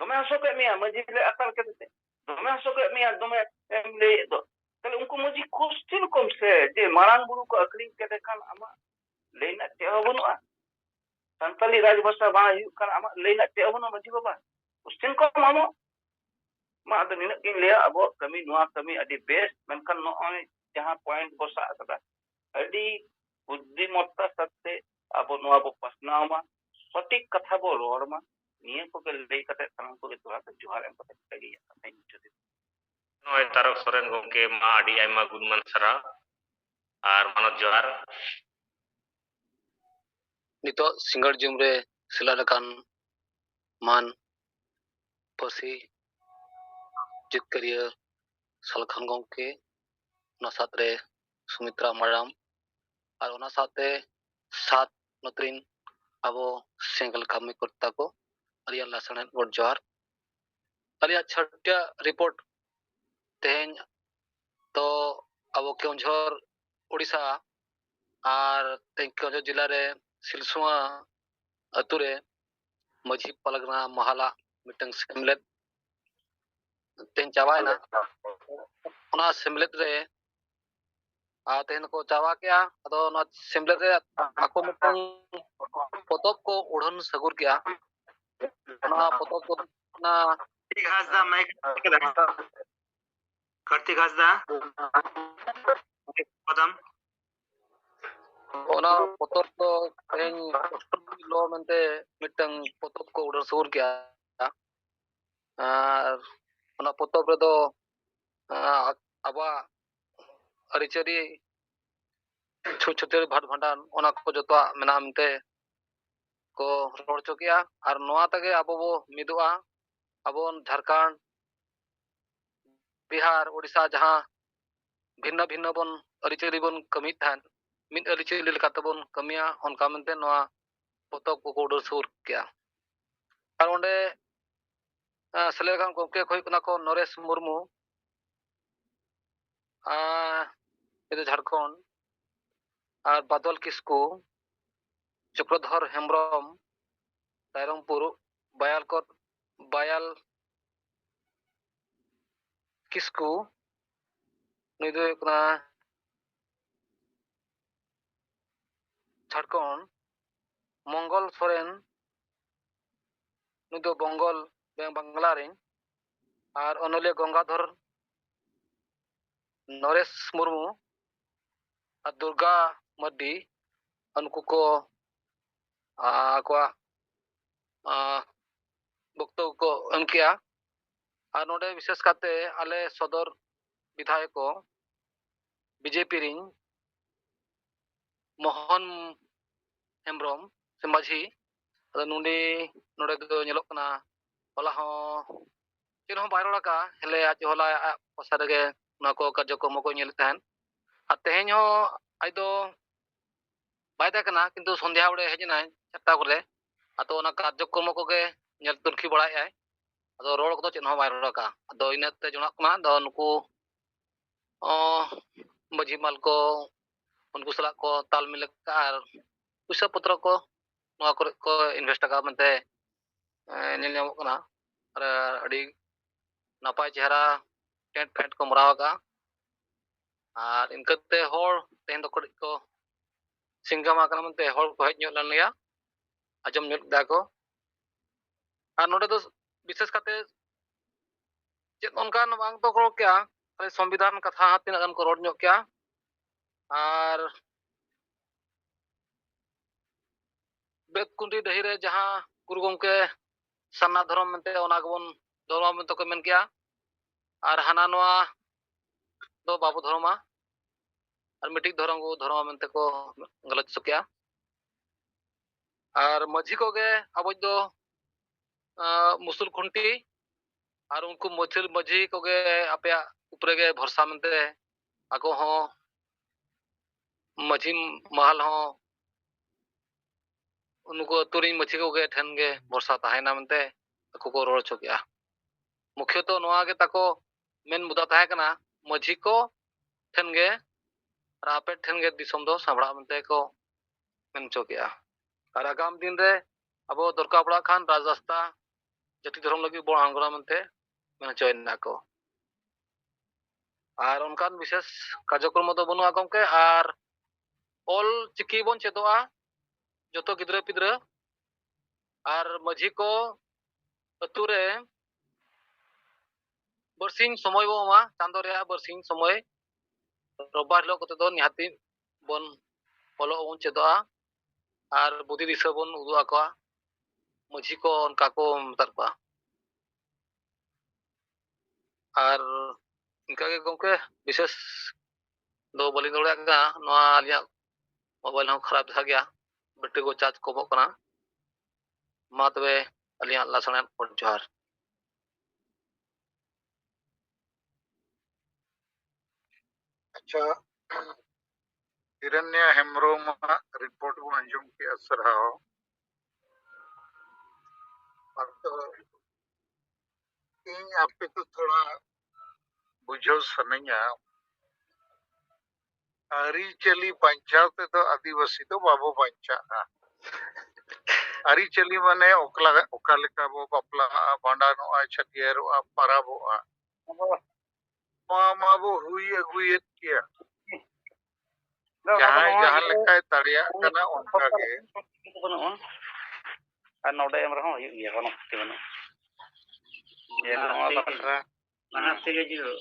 dome aso ke mia maji le akal ke te dome aso ke mia dome em le do tale unku maji question kom se je marang buru ko akling ke dekan ama leina te obunu a santali raj bhasha ba yu kan ama leina te obunu maji baba question ko mamo ma ado nina kin le abo kami nuwa kami adi best menkan no jahan point bosa ada adi बुद्धिमत्ता सत्ते abo nuwa bo pasnaw ma sotik katha bo ror ma niya ko ke lei kate tanang ko tora te johar em kate kagi ya jodi noy Tarok Soren gomke ma adi aima gunman sara ar manot johar nito singar jumre siladakan man pasi jitkaria salkhan gomke nasatre sumitra maram আর ওনা সাথে সাত নতরিন আবো single কামি করতা को Alia লাসনে goat Johar Alia ছট্টা report তেহেñ তো আবো কেউঝর ওড়িশা আর কেউঝর জেলারে সিলসুয়া আতুরে মাঝি পালগনা Mahala meeting সেমলেট তেহেñ চাবায়না ওনা সেমলেট রে तेहन को चावा किया अदो न सिमले रे आको मिटन पोतोब को उड़न सगुर किया ना पोतोब को ना कार्तिक हासदा माइक कार्तिक हासदा पदम ओना पोतोब को तेहन लो मनते मिटन पोतोब को उड़न सगुर किया और ओना पोतोब रे दो आबा अरिचरी छोटे भाट भांडान ओना को जतो मेना मते को रोड चोकिया और नोआ तगे आबो बो मिदुआ आबो झारखंड बिहार ओडिशा जहां भिन्न भिन्न बन अरिचरी बन कमी थान मिन अरिचरी लेकाते बन कमिया ओनका मनते नोआ पोतोब को कोडर सुर किया और ओंडे सेलेखान गोमके खोय कना को नरेश मुर्मू ಇದು ঝাড়খণ্ড আর বাদল কিসকু চক্রধর হেমব্রম রায়রংপুর বায়াল কিসকু নুই ᱫᱚ ᱦᱩᱭᱩᱜ ᱠᱟᱱᱟ ঝাড়খণ্ড মঙ্গল সোরেন নুই ᱫᱚ বঙ্গল বাংলা ᱨᱮ আর অনলিয়া গঙ্গাধর नरेश मुर्मू और दुर्गा मड्डी उनको को वक्तव्य को एम किया और नोडे विशेष करते आले सदर विधायक को बीजेपी रिंग मोहन हेम्ब्रम से माझी नुंडी नोडे दो ñelok kana होला हो चिन हो बायरोड़ा का हेले आज होला पसार के को कार्यक्रम को ñel tahan আর তেহেñ हो आई दो बाय देखना किंतु संध्या उड़े हेजना चारटा करे आतो ओना कार्यक्रम को के ñel तुरखी बड़ाय आय आदो रोड को चिन हो बायरोड़ा का आदो इनते जोना कना दो नुकु मझी माल को उनको सला को ताल मिल का पुसा पत्र को ᱱᱚᱣᱟ ᱠᱚᱨᱮ ᱠᱚ ᱤᱱᱵᱷᱮᱥᱴ ᱟᱠᱟᱫ ᱢᱮᱱᱛᱮ ᱧᱮᱞ ᱧᱟᱢᱚᱜ ᱠᱟᱱᱟ ᱟᱨ ᱟᱹᱰᱤ ᱱᱟᱯᱟᱭ ᱪᱮᱦᱨᱟ ᱴᱮᱱᱴ ᱯᱷᱮᱱᱴ ᱠᱚ ᱢᱟᱨᱟᱣ ᱟᱠᱟᱜᱼᱟ ᱟᱨ ᱤᱱᱠᱟᱹᱛᱮ ᱦᱚᱲ ᱛᱮᱦᱮᱧ ᱫᱚ ᱠᱟᱹᱴᱤᱡ ᱠᱚ ᱥᱤᱝᱜᱟᱢ ᱟᱠᱟᱱᱟ ᱢᱮᱱᱛᱮ ᱦᱚᱲ ᱠᱚ ᱦᱮᱡ ᱧᱚᱜ ᱞᱮᱱ ᱜᱮᱭᱟ ᱟᱸᱡᱚᱢ ᱧᱚᱜ ᱠᱮᱫᱟ ᱠᱚ ᱟᱨ ᱱᱚᱰᱮ ᱫᱚ ᱵᱤᱥᱮᱥ ᱠᱟᱛᱮ ᱪᱮᱫ ᱚᱱᱠᱟᱱ ᱵᱟᱝ ᱠᱚ ᱨᱚᱲ ᱠᱮᱜᱼᱟ ᱥᱚᱝᱵᱤᱫᱷᱟᱱ ᱠᱟᱛᱷᱟ ᱛᱤᱱᱟᱹᱜ ᱜᱟᱱ ᱠᱚ ᱨᱚᱲ ᱧᱚᱜ ᱠᱮᱜᱼᱟ ᱟᱨ ᱵᱮᱫᱠᱩᱸᱰᱤ ᱰᱟᱹᱦᱤ ᱨᱮ ᱡᱟᱦᱟᱸ ᱜᱩᱨᱩ ᱜᱚᱢᱠᱮ ᱥᱟᱨᱱᱟ ᱫᱷᱚᱨᱚᱢ ᱢᱮᱱᱛᱮ ᱚᱱᱟ ᱜᱮᱵᱚᱱ ᱫᱷᱚᱨᱚᱢᱟ ᱢᱮᱱᱛᱮ ᱠᱚ ᱢᱮᱱ ᱠᱮᱜᱼᱟ ᱟᱨ ᱦᱟᱱᱟ ᱱᱚᱣᱟ ᱫᱚ ᱵᱟᱵᱚ ᱫᱷᱚᱨᱚᱢᱟ ᱟᱨ ᱢᱤᱫᱴᱤᱡ ᱫᱷᱚᱨᱚᱢ ᱵᱚ ᱫᱷᱚᱨᱚᱢᱟ ᱢᱮᱱᱛᱮ ᱠᱚ ᱜᱟᱞᱚᱪ ᱦᱚᱪᱚ ᱠᱮᱜᱼᱟ ᱟᱨ ᱢᱟᱹᱡᱷᱤ ᱠᱚᱜᱮ ᱟᱵᱚ ᱫᱚ ᱢᱩᱥᱩᱞ ᱠᱷᱩᱱᱴᱤ ᱟᱨ ᱩᱱᱠᱩ ᱢᱟᱹᱡᱷᱤ ᱠᱚᱜᱮ ᱟᱯᱮᱭᱟᱜ ᱩᱯᱨᱮ ᱜᱮ ᱵᱷᱚᱨᱥᱟ ᱢᱮᱱᱛᱮ ᱟᱠᱚ ᱦᱚᱸ ᱢᱟᱹᱡᱷᱤ ᱢᱟᱦᱟᱞ ᱦᱚᱸ ᱩᱱᱠᱩ ᱟᱹᱛᱩ ᱨᱮᱱ ᱢᱟᱹᱡᱷᱤ ᱠᱚᱜᱮ ᱴᱷᱮᱱ ᱜᱮ ᱵᱷᱚᱨᱥᱟ ᱛᱟᱦᱮᱱᱟ ᱢᱮᱱᱛᱮ ᱟᱠᱚ ᱠᱚ ᱨᱚᱲ ᱦᱚᱪᱚ ᱠᱮᱜᱼᱟ ᱢᱩᱠᱷᱭᱚᱛᱚ ᱱᱚᱣᱟ ᱜᱮ ᱛᱟᱠᱚ ᱢᱮᱱ ᱢᱩᱫᱫᱟ ᱛᱟᱦᱮᱸ ᱠᱟᱱᱟ ᱢᱟᱹᱡᱷᱤ ᱠᱚ ᱴᱷᱮᱱ ᱜᱮ ᱟᱨ ᱟᱯᱮ ᱴᱷᱮᱱ ᱜᱮ ᱫᱤᱥᱚᱢ ᱫᱚ ᱥᱟᱸᱵᱲᱟᱜ ᱢᱮᱱᱛᱮ ᱠᱚ ᱢᱮᱱ ᱦᱚᱪᱚ ᱠᱮᱜᱼᱟ ᱟᱨ ᱟᱜᱟᱢ ᱫᱤᱱ ᱨᱮ ᱟᱵᱚ ᱫᱚᱨᱠᱟর ᱯᱟᱲᱟᱜ ᱠᱷᱟᱱ ᱨᱟᱡᱽ ᱨᱟᱥᱛᱟ ᱡᱟᱹᱛᱤ ᱫᱷᱚᱨᱚᱢ ᱞᱟᱹᱜᱤᱫ ᱵᱚᱱ ᱟᱬᱜᱚᱱᱟ ᱢᱮᱱᱛᱮ ᱢᱮᱱ ᱦᱚᱪᱚᱭᱮᱱᱟ ᱠᱚ ᱟᱨ ᱚᱱᱠᱟᱱ ᱵᱤᱥᱮᱥ ᱠᱟᱨᱡᱚᱠᱨᱚᱢ ᱫᱚ ᱵᱟᱹᱱᱩᱜᱼᱟ ᱜᱚᱢᱠᱮ ᱟᱨ ᱚᱞ ᱪᱤᱠᱤ ᱵᱚᱱ ᱪᱮᱫᱚᱜᱼᱟ ᱡᱚᱛᱚ ᱜᱤᱫᱽᱨᱟᱹ ᱯᱤᱫᱽᱨᱟᱹ ᱟᱨ ᱢᱟᱹᱡᱷᱤ ᱠᱚ ᱟᱹᱛᱩ ᱨᱮ ᱵᱟᱨᱥᱤᱧ ᱥᱚᱢᱚᱭ ᱵᱚ ᱮᱢᱟ ᱪᱟᱸᱫᱳ ᱨᱮᱭᱟᱜ ᱵᱟᱨᱥᱤᱧ ᱥᱚᱢᱚᱭ ᱨᱳᱵᱵᱟᱨ ᱦᱤᱞᱳᱜ ᱠᱚᱛᱮ ᱫᱚ ᱱᱤᱦᱟᱹᱛᱤ ᱵᱚᱱ ᱚᱞᱚᱜ ᱵᱚᱱ ᱪᱮᱫᱚᱜᱼᱟ ᱟᱨ ᱵᱩᱫᱷᱤ ᱫᱤᱥᱟᱹ ᱵᱚᱱ ᱩᱫᱩᱜ ᱟᱠᱚᱣᱟ ᱢᱟᱹᱡᱷᱤ ᱠᱚ ᱚᱱᱠᱟ ᱠᱚ ᱢᱮᱛᱟᱫ ᱠᱚᱣᱟ ᱟᱨ ᱤᱱᱠᱟᱹᱜᱮ ᱜᱚᱢᱠᱮ ᱵᱤᱥᱮᱥ ᱫᱚ ᱵᱟᱹᱞᱤᱧ ᱫᱟᱲᱮᱭᱟᱜ ᱠᱟᱱᱟ ᱱᱚᱣᱟ ᱟᱹᱞᱤᱧᱟᱜ ᱢᱳᱵᱟᱭᱤᱞ ᱦᱚᱸ ᱠᱷᱟᱨᱟᱯ ᱫᱷᱟᱨᱟ ᱜᱮᱭᱟ ᱵᱮᱴᱨᱤ ᱠᱚ ᱪᱟᱨᱡᱽ ᱠᱚᱢᱚᱜ ᱠᱟᱱᱟ ᱢᱟ ᱛᱚᱵᱮ ᱟᱹᱞᱤᱧᱟᱜ ᱞᱟᱥᱟᱲᱦᱮᱫ ᱡᱚᱦᱟᱨ ᱟᱪᱪᱷᱟ ᱦᱤᱨᱚᱱᱱᱚ ᱦᱮᱢᱵᱨᱚᱢᱟᱜ ᱨᱤᱯᱳর্ট ᱵᱚᱱ ᱟᱸᱡᱚᱢ ᱠᱮᱜᱼᱟ ᱥᱟᱨᱦᱟᱣ ᱟᱫᱚ ᱤᱧ ᱟᱯᱮ ᱠᱚ ᱛᱷᱚᱲᱟ ᱵᱩᱡᱷᱟᱹᱣ ᱥᱟᱱᱟᱧᱟ ᱟᱹᱨᱤᱪᱟᱹᱞᱤ ᱵᱟᱧᱪᱟᱣ ᱛᱮᱫᱚ ᱟᱹᱫᱤᱵᱟᱹᱥᱤ ᱫᱚ ᱵᱟᱵᱚ ᱵᱟᱧᱪᱟᱜᱼᱟ ᱟᱹᱨᱤᱪᱟᱹᱞᱤ ᱢᱟᱱᱮ ᱚᱠᱟ ᱞᱮᱠᱟ ᱵᱚ ᱵᱟᱯᱞᱟᱜᱼᱟ ᱵᱷᱟᱸᱰᱟᱱᱚᱜᱼᱟ ᱪᱷᱟᱹᱴᱭᱟᱹᱨᱚᱜᱼᱟ ᱯᱟᱨᱟᱵᱚᱜᱼᱟ ᱱᱚᱣᱟ ᱢᱟᱵᱚ ᱦᱩᱭ ᱟᱹᱜᱩᱭᱮᱫ ᱜᱮᱭᱟ ᱡᱟᱦᱟᱸᱭ ᱡᱟᱦᱟᱸ ᱞᱮᱠᱟᱭ ᱫᱟᱲᱮᱭᱟᱜ ᱠᱟᱱᱟ ᱚᱱᱠᱟᱜᱮ ᱵᱟᱹᱱᱩᱜᱼᱟ ᱟᱨ ᱱᱚᱰᱮ ᱮᱢ ᱨᱮᱦᱚᱸ ᱦᱩᱭᱩᱜ ᱜᱮᱭᱟ ᱠᱳᱱᱳ ᱠᱷᱚᱛᱤ ᱵᱟᱹᱱᱩᱜᱼᱟ ᱡᱮ ᱱᱚᱣᱟ ᱵᱟᱠᱷᱨᱟ ᱵᱟᱱᱟᱨ ᱛᱮᱜᱮ ᱡᱤᱨᱟᱹᱣ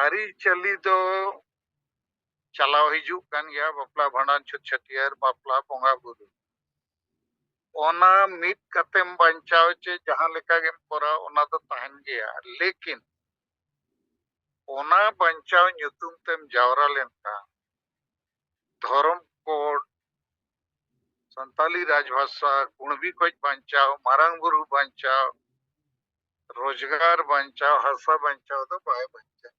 ᱟᱹᱨᱤᱪᱟᱹᱞᱤ ᱫᱚ ᱪᱟᱞᱟᱣ ᱦᱤᱡᱩᱜ ᱠᱟᱱ ᱜᱮᱭᱟ ᱵᱟᱯᱞᱟ ᱵᱷᱟᱸᱰᱟᱱ ᱪᱷᱩᱸᱛ ᱪᱷᱟᱹᱴᱭᱟᱹᱨ ᱵᱟᱯᱞᱟ ᱵᱚᱸᱜᱟ ᱵᱩᱨᱩ ᱚᱱᱟ ᱢᱤᱫ ᱠᱟᱛᱮᱢ ᱵᱟᱧᱪᱟᱣ ᱪᱮ ᱡᱟᱦᱟᱸ ᱞᱮᱠᱟ ᱜᱮᱢ ᱠᱚᱨᱟᱣ ᱚᱱᱟ ᱫᱚ ᱛᱟᱦᱮᱱ ᱜᱮᱭᱟ ᱞᱮᱠᱤᱱ ᱚᱱᱟ ᱵᱟᱧᱪᱟᱣ ᱧᱩᱛᱩᱢ ᱛᱮᱢ ᱡᱟᱣᱨᱟ ᱞᱮᱱᱠᱷᱟᱱ ᱫᱷᱚᱨᱚᱢ ᱠᱳᱰ ᱥᱟᱱᱛᱟᱞᱤ ᱨᱟᱡᱽᱵᱷᱟষᱟ ᱠᱩᱬᱵᱤ ᱠᱷᱚᱡ ᱵᱟᱧᱪᱟᱣ ᱢᱟᱨᱟᱝ ᱵᱩᱨᱩ ᱵᱟᱧᱪᱟᱣ ᱨᱳᱡᱽᱜᱟᱨ ᱵᱟᱧᱪᱟᱣ ᱦᱟᱥᱟ ᱵᱟᱧᱪᱟᱣ ᱫᱚ ᱵᱟᱭ ᱵᱟᱧᱪᱟᱣ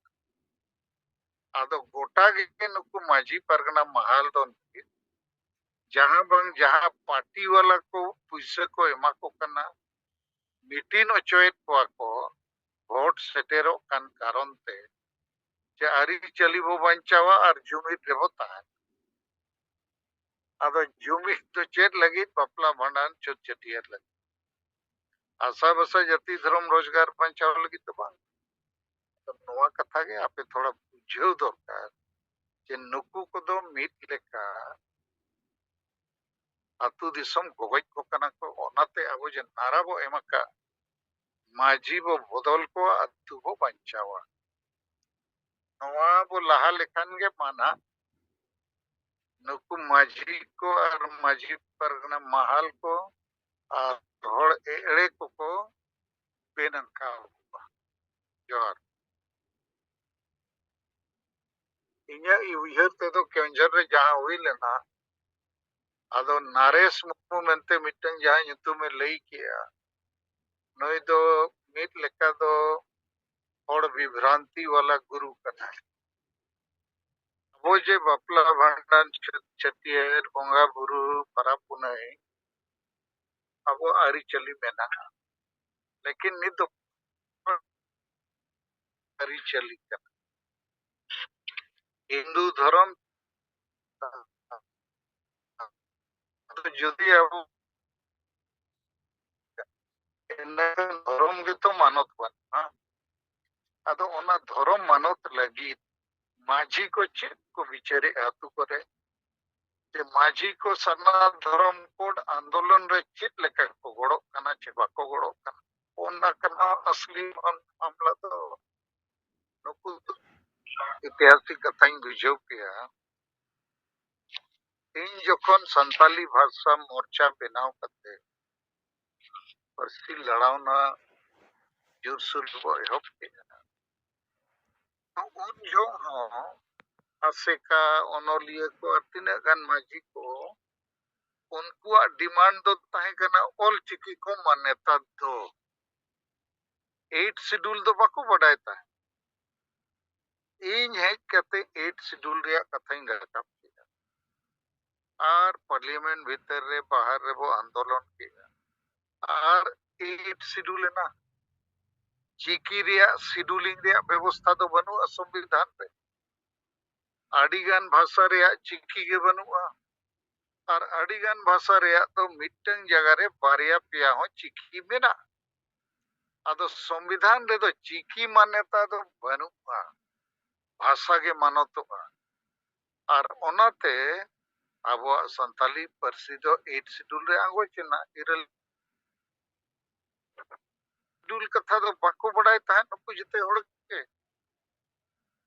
ᱟᱫᱚ ᱜᱚᱴᱟ ᱜᱮ ᱱᱩᱠᱩ ᱢᱟᱹᱡᱷᱤ ᱯᱟᱨᱜᱟᱱᱟ ᱢᱟᱦᱟᱞ ᱫᱚ ᱡᱟᱦᱟᱸ ᱵᱟᱝ ᱡᱟᱦᱟᱸ ᱯᱟर्टी ᱣᱟᱞᱟ ᱠᱚ ᱯᱩᱭᱥᱟᱹ ᱠᱚ ᱮᱢᱟ ᱠᱚ ᱠᱟᱱᱟ ᱢᱤᱴᱤᱱ ᱚᱪᱚᱭᱮᱫ ᱠᱚᱣᱟ ᱠᱚ ᱵᱷᱳᱴ ᱥᱮᱴᱮᱨᱚᱜ ᱠᱟᱱ ᱠᱟᱨᱚᱱ te ᱡᱮ ᱟᱹᱨᱤᱪᱟᱹᱞᱤ ᱵᱚ ᱵᱟᱧᱪᱟᱣᱟ ᱟᱨ ᱡᱩᱢᱤᱫ ᱨᱮᱵᱚ ᱛᱟᱦᱮᱱᱟ ᱟᱫᱚ ᱡᱩᱢᱤᱫ ᱫᱚ ᱪᱮᱫ ᱞᱟᱹᱜᱤᱫ ᱵᱟᱯᱞᱟ ᱵᱷᱟᱸᱰᱟᱱ ᱪᱷᱩᱸᱛ ᱪᱷᱟᱹᱴᱭᱟᱹᱨ ᱞᱟᱹᱜᱤᱫ ᱟᱥᱟ ᱵᱷᱟᱥᱟ ᱡᱟᱹᱛᱤ ᱫᱷᱚᱨᱚᱢ ᱨᱳᱡᱽᱜᱟᱨ ᱵᱟᱧᱪᱟᱣ ᱞᱟᱹᱜᱤᱫ ᱫᱚ ᱵᱟᱝ ᱱᱚᱣᱟ ᱠᱟᱛᱷᱟ ᱜᱮ ᱟᱯᱮ ᱛᱷᱚᱲᱟ ᱵᱩᱡᱷᱟᱹᱣ ᱫᱚᱨᱠᱟর ᱡᱮ ᱱᱩᱠᱩ ᱠᱚᱫᱚ ᱢᱤᱫ ᱞᱮᱠᱟ ᱟᱹᱛᱩ ᱫᱤᱥᱚᱢ ᱜᱚᱜᱚᱡ ᱠᱚ ᱠᱟᱱᱟ ᱠᱚ ᱚᱱᱟᱛᱮ ᱟᱵᱚ ᱡᱮ ᱱᱟᱨᱟ ᱵᱚ ᱮᱢ ᱟᱠᱟᱫ ᱢᱟᱹᱡᱷᱤ ᱵᱚ ᱵᱚᱫᱚᱞ ᱠᱚᱣᱟ ᱟᱹᱛᱩ ᱵᱚ ᱵᱟᱧᱪᱟᱣᱟ ᱱᱚᱣᱟ ᱵᱚ ᱞᱟᱦᱟ ᱞᱮᱠᱷᱟᱱ ᱜᱮ ᱢᱟᱱᱟ ᱱᱩᱠᱩ ᱢᱟᱹᱡᱷᱤ ᱠᱚ ᱟᱨ ᱢᱟᱹᱡᱷᱤ ᱯᱟᱨᱜᱟᱱᱟ ᱢᱟᱦᱟᱞ ko ᱟᱨ ᱦᱚᱲ ᱮᱲᱮ ᱠᱚᱠᱚ ᱵᱮᱱᱟᱝᱠᱟᱣ ᱠᱚᱣᱟ ᱡᱚᱦᱟᱨ ᱤᱧᱟᱹᱜ ᱩᱭᱦᱟᱹᱨ ᱛᱮᱫᱚ ᱠᱮᱣᱧᱡᱷᱚᱨ ᱨᱮ ᱡᱟᱦᱟᱸ ᱦᱩᱭ ᱞᱮᱱᱟ ᱟᱫᱚ ᱱᱟᱨᱮᱥ ᱢᱩᱨᱢᱩ ᱢᱮᱱᱛᱮ ᱢᱤᱫᱴᱟᱝ ᱡᱟᱦᱟᱸ ᱧᱩᱛᱩᱢᱮ ᱞᱟᱹᱭ ᱠᱮᱜᱼᱟ ᱱᱩᱭ ᱫᱚ ᱢᱤᱫ ᱞᱮᱠᱟ ᱫᱚ ᱦᱚᱲ ᱵᱤᱵᱷᱨᱟᱱᱛᱤ ᱣᱟᱞᱟ ᱜᱩᱨᱩ ᱠᱟᱱᱟᱭ ᱟᱵᱚ ᱡᱮ ᱵᱟᱯᱞᱟ ᱵᱷᱟᱸᱰᱟᱱ ᱪᱷᱩᱸᱛ ᱪᱷᱟᱹᱴᱭᱟᱹᱨ ᱵᱚᱸᱜᱟ ᱵᱩᱨᱩ ᱯᱟᱨᱟᱵᱽ ᱯᱩᱱᱟᱹᱭ ᱟᱵᱚ ᱟᱹᱨᱤᱪᱟᱹᱞᱤ ᱢᱮᱱᱟᱜᱼᱟ ᱞᱮᱠᱤᱱ ᱱᱤᱛ ᱫᱚ aᱹᱨᱤᱪᱟᱹᱞᱤ ᱠᱟᱱᱟ हिंदू धर्म যদি আবো ধর্ম গেতো মানত বানা আদো ওনা ধর্ম মানত লাগি মাঝি को चेत को विचारे आतु करे যে মাঝি को सना धर्म कोड आंदोलन रे चेत लेका को गड़ो कना चे बाको गड़ो कना ओना कना असली मामला तो नुकु ऐतिहासिक कथाई बुझाव किया इन जखन संताली भाषा मोर्चा बनाव कते परसी लड़ावना जोरसुर को एहब किया तो उन जो आसेका ओनोलिया को तिना गान माजी को उनको डिमांड दो ताहे कना ऑल चिकी को मान्यता दो 8 शेड्यूल दो बाको बडायता इन हेज कते 8 शेड्यूल रे कथाई रकाब किया और पार्लियामेंट भीतर रे बाहर रे वो आंदोलन किया और 8 शेड्यूल है ना चिकी रे शेड्यूलिंग रे व्यवस्था तो बनु संविधान रे आडिगान भाषा रे चिकी के बनुआ और आडिगान भाषा रे तो मिटंग जगह रे बारिया पिया हो चिकी मेना आदो संविधान रे तो चिकी मान्यता तो बनुआ भाषा के मानतोआ और ओनाते आबो संताली परसी दो 8 शेड्यूल रे आगो चेना इरल शेड्यूल कथा तो बाको बडाय ता नुकु जते होड़ के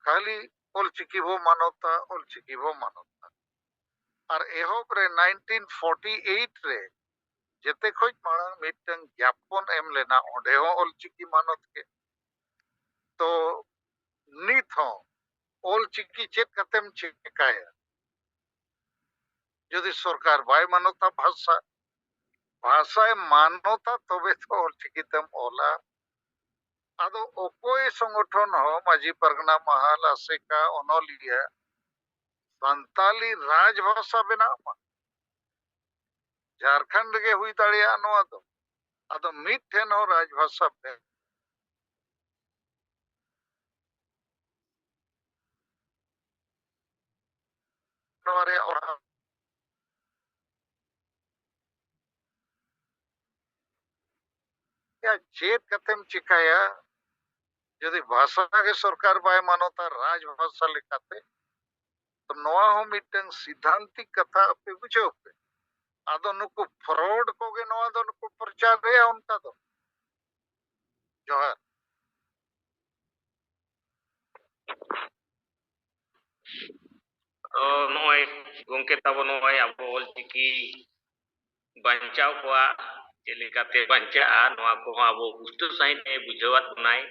खाली ऑल चिकी वो मानता ऑल चिकी वो मानता और एहोब रे 1948 रे जते खोज मांग मिटंग ज्ञापन एम लेना ओंडे हो ऑल चिकी मानत के तो नित हो ऑल चिकी चेक कतेम चिकाया यदि सरकार बाय मानता भाषा भाषाय मानता तबे तो ऑल चिकी तम ओला आदो ओकोय संगठन हो माजी परगना महल आसेका ओनोलिया संताली राजभाषा बनामा झारखंड के हुई दाड़िया नोआ दो आदो मिट ठेन हो राजभाषा पे नोरे और या चेत कतेम चिकाया यदि भाषा के सरकार बाय मानता राजभाषा लेकाते तो नोआ हो मिटंग सिद्धांतिक कथा पे बुझो पे आदो नुकु फ्रॉड को के नोआ दो नुकु प्रचार रे उनका दो जोहर नॉय गोंके ताबो नॉय आबो ऑल चिकी बांचाव कोआ चेलिकाते बांचा नोआ को आबो पुष्ट साइन ए बुझावत बनाय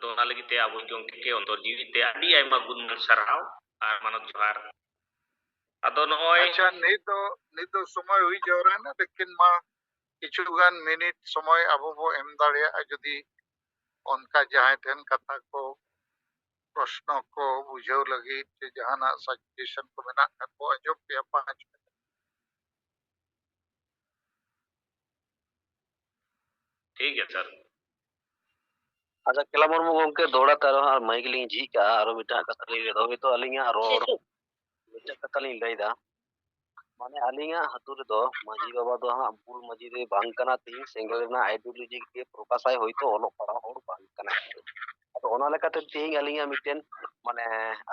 तो ना लगी ते आबो गोंके के अंदर जीवी ते आडी आइमा गुण सरहाव आर मानत जोहार आदो नॉय अच्छा नहीं तो समय हुई जा रहा है ना लेकिन मा किचुगान मिनिट समय आबो बो एम दाड़िया जदि उनका जहां ठेन कथा को प्रश्न को बुझाव लगी जे जहाना सजेशन को मेना को अजो पे 5 ठीक है सर अच्छा केला मुर्मू गोंके दौड़ा तारो हार माइक लिंग जी का आरो मिटा कथा ले दो तो अलिंगा रोड मिटा कथा लिंग लैदा माने अलिंगा हतुर दो माजी बाबा दो हा बुल माजी रे बांग कना तीन सिंगल ना आइडियोलॉजी के प्रकाश आय होइतो ओलो पड़ा और बांग कना तो ओना लेकाते तीन अलिंगा मिटेन माने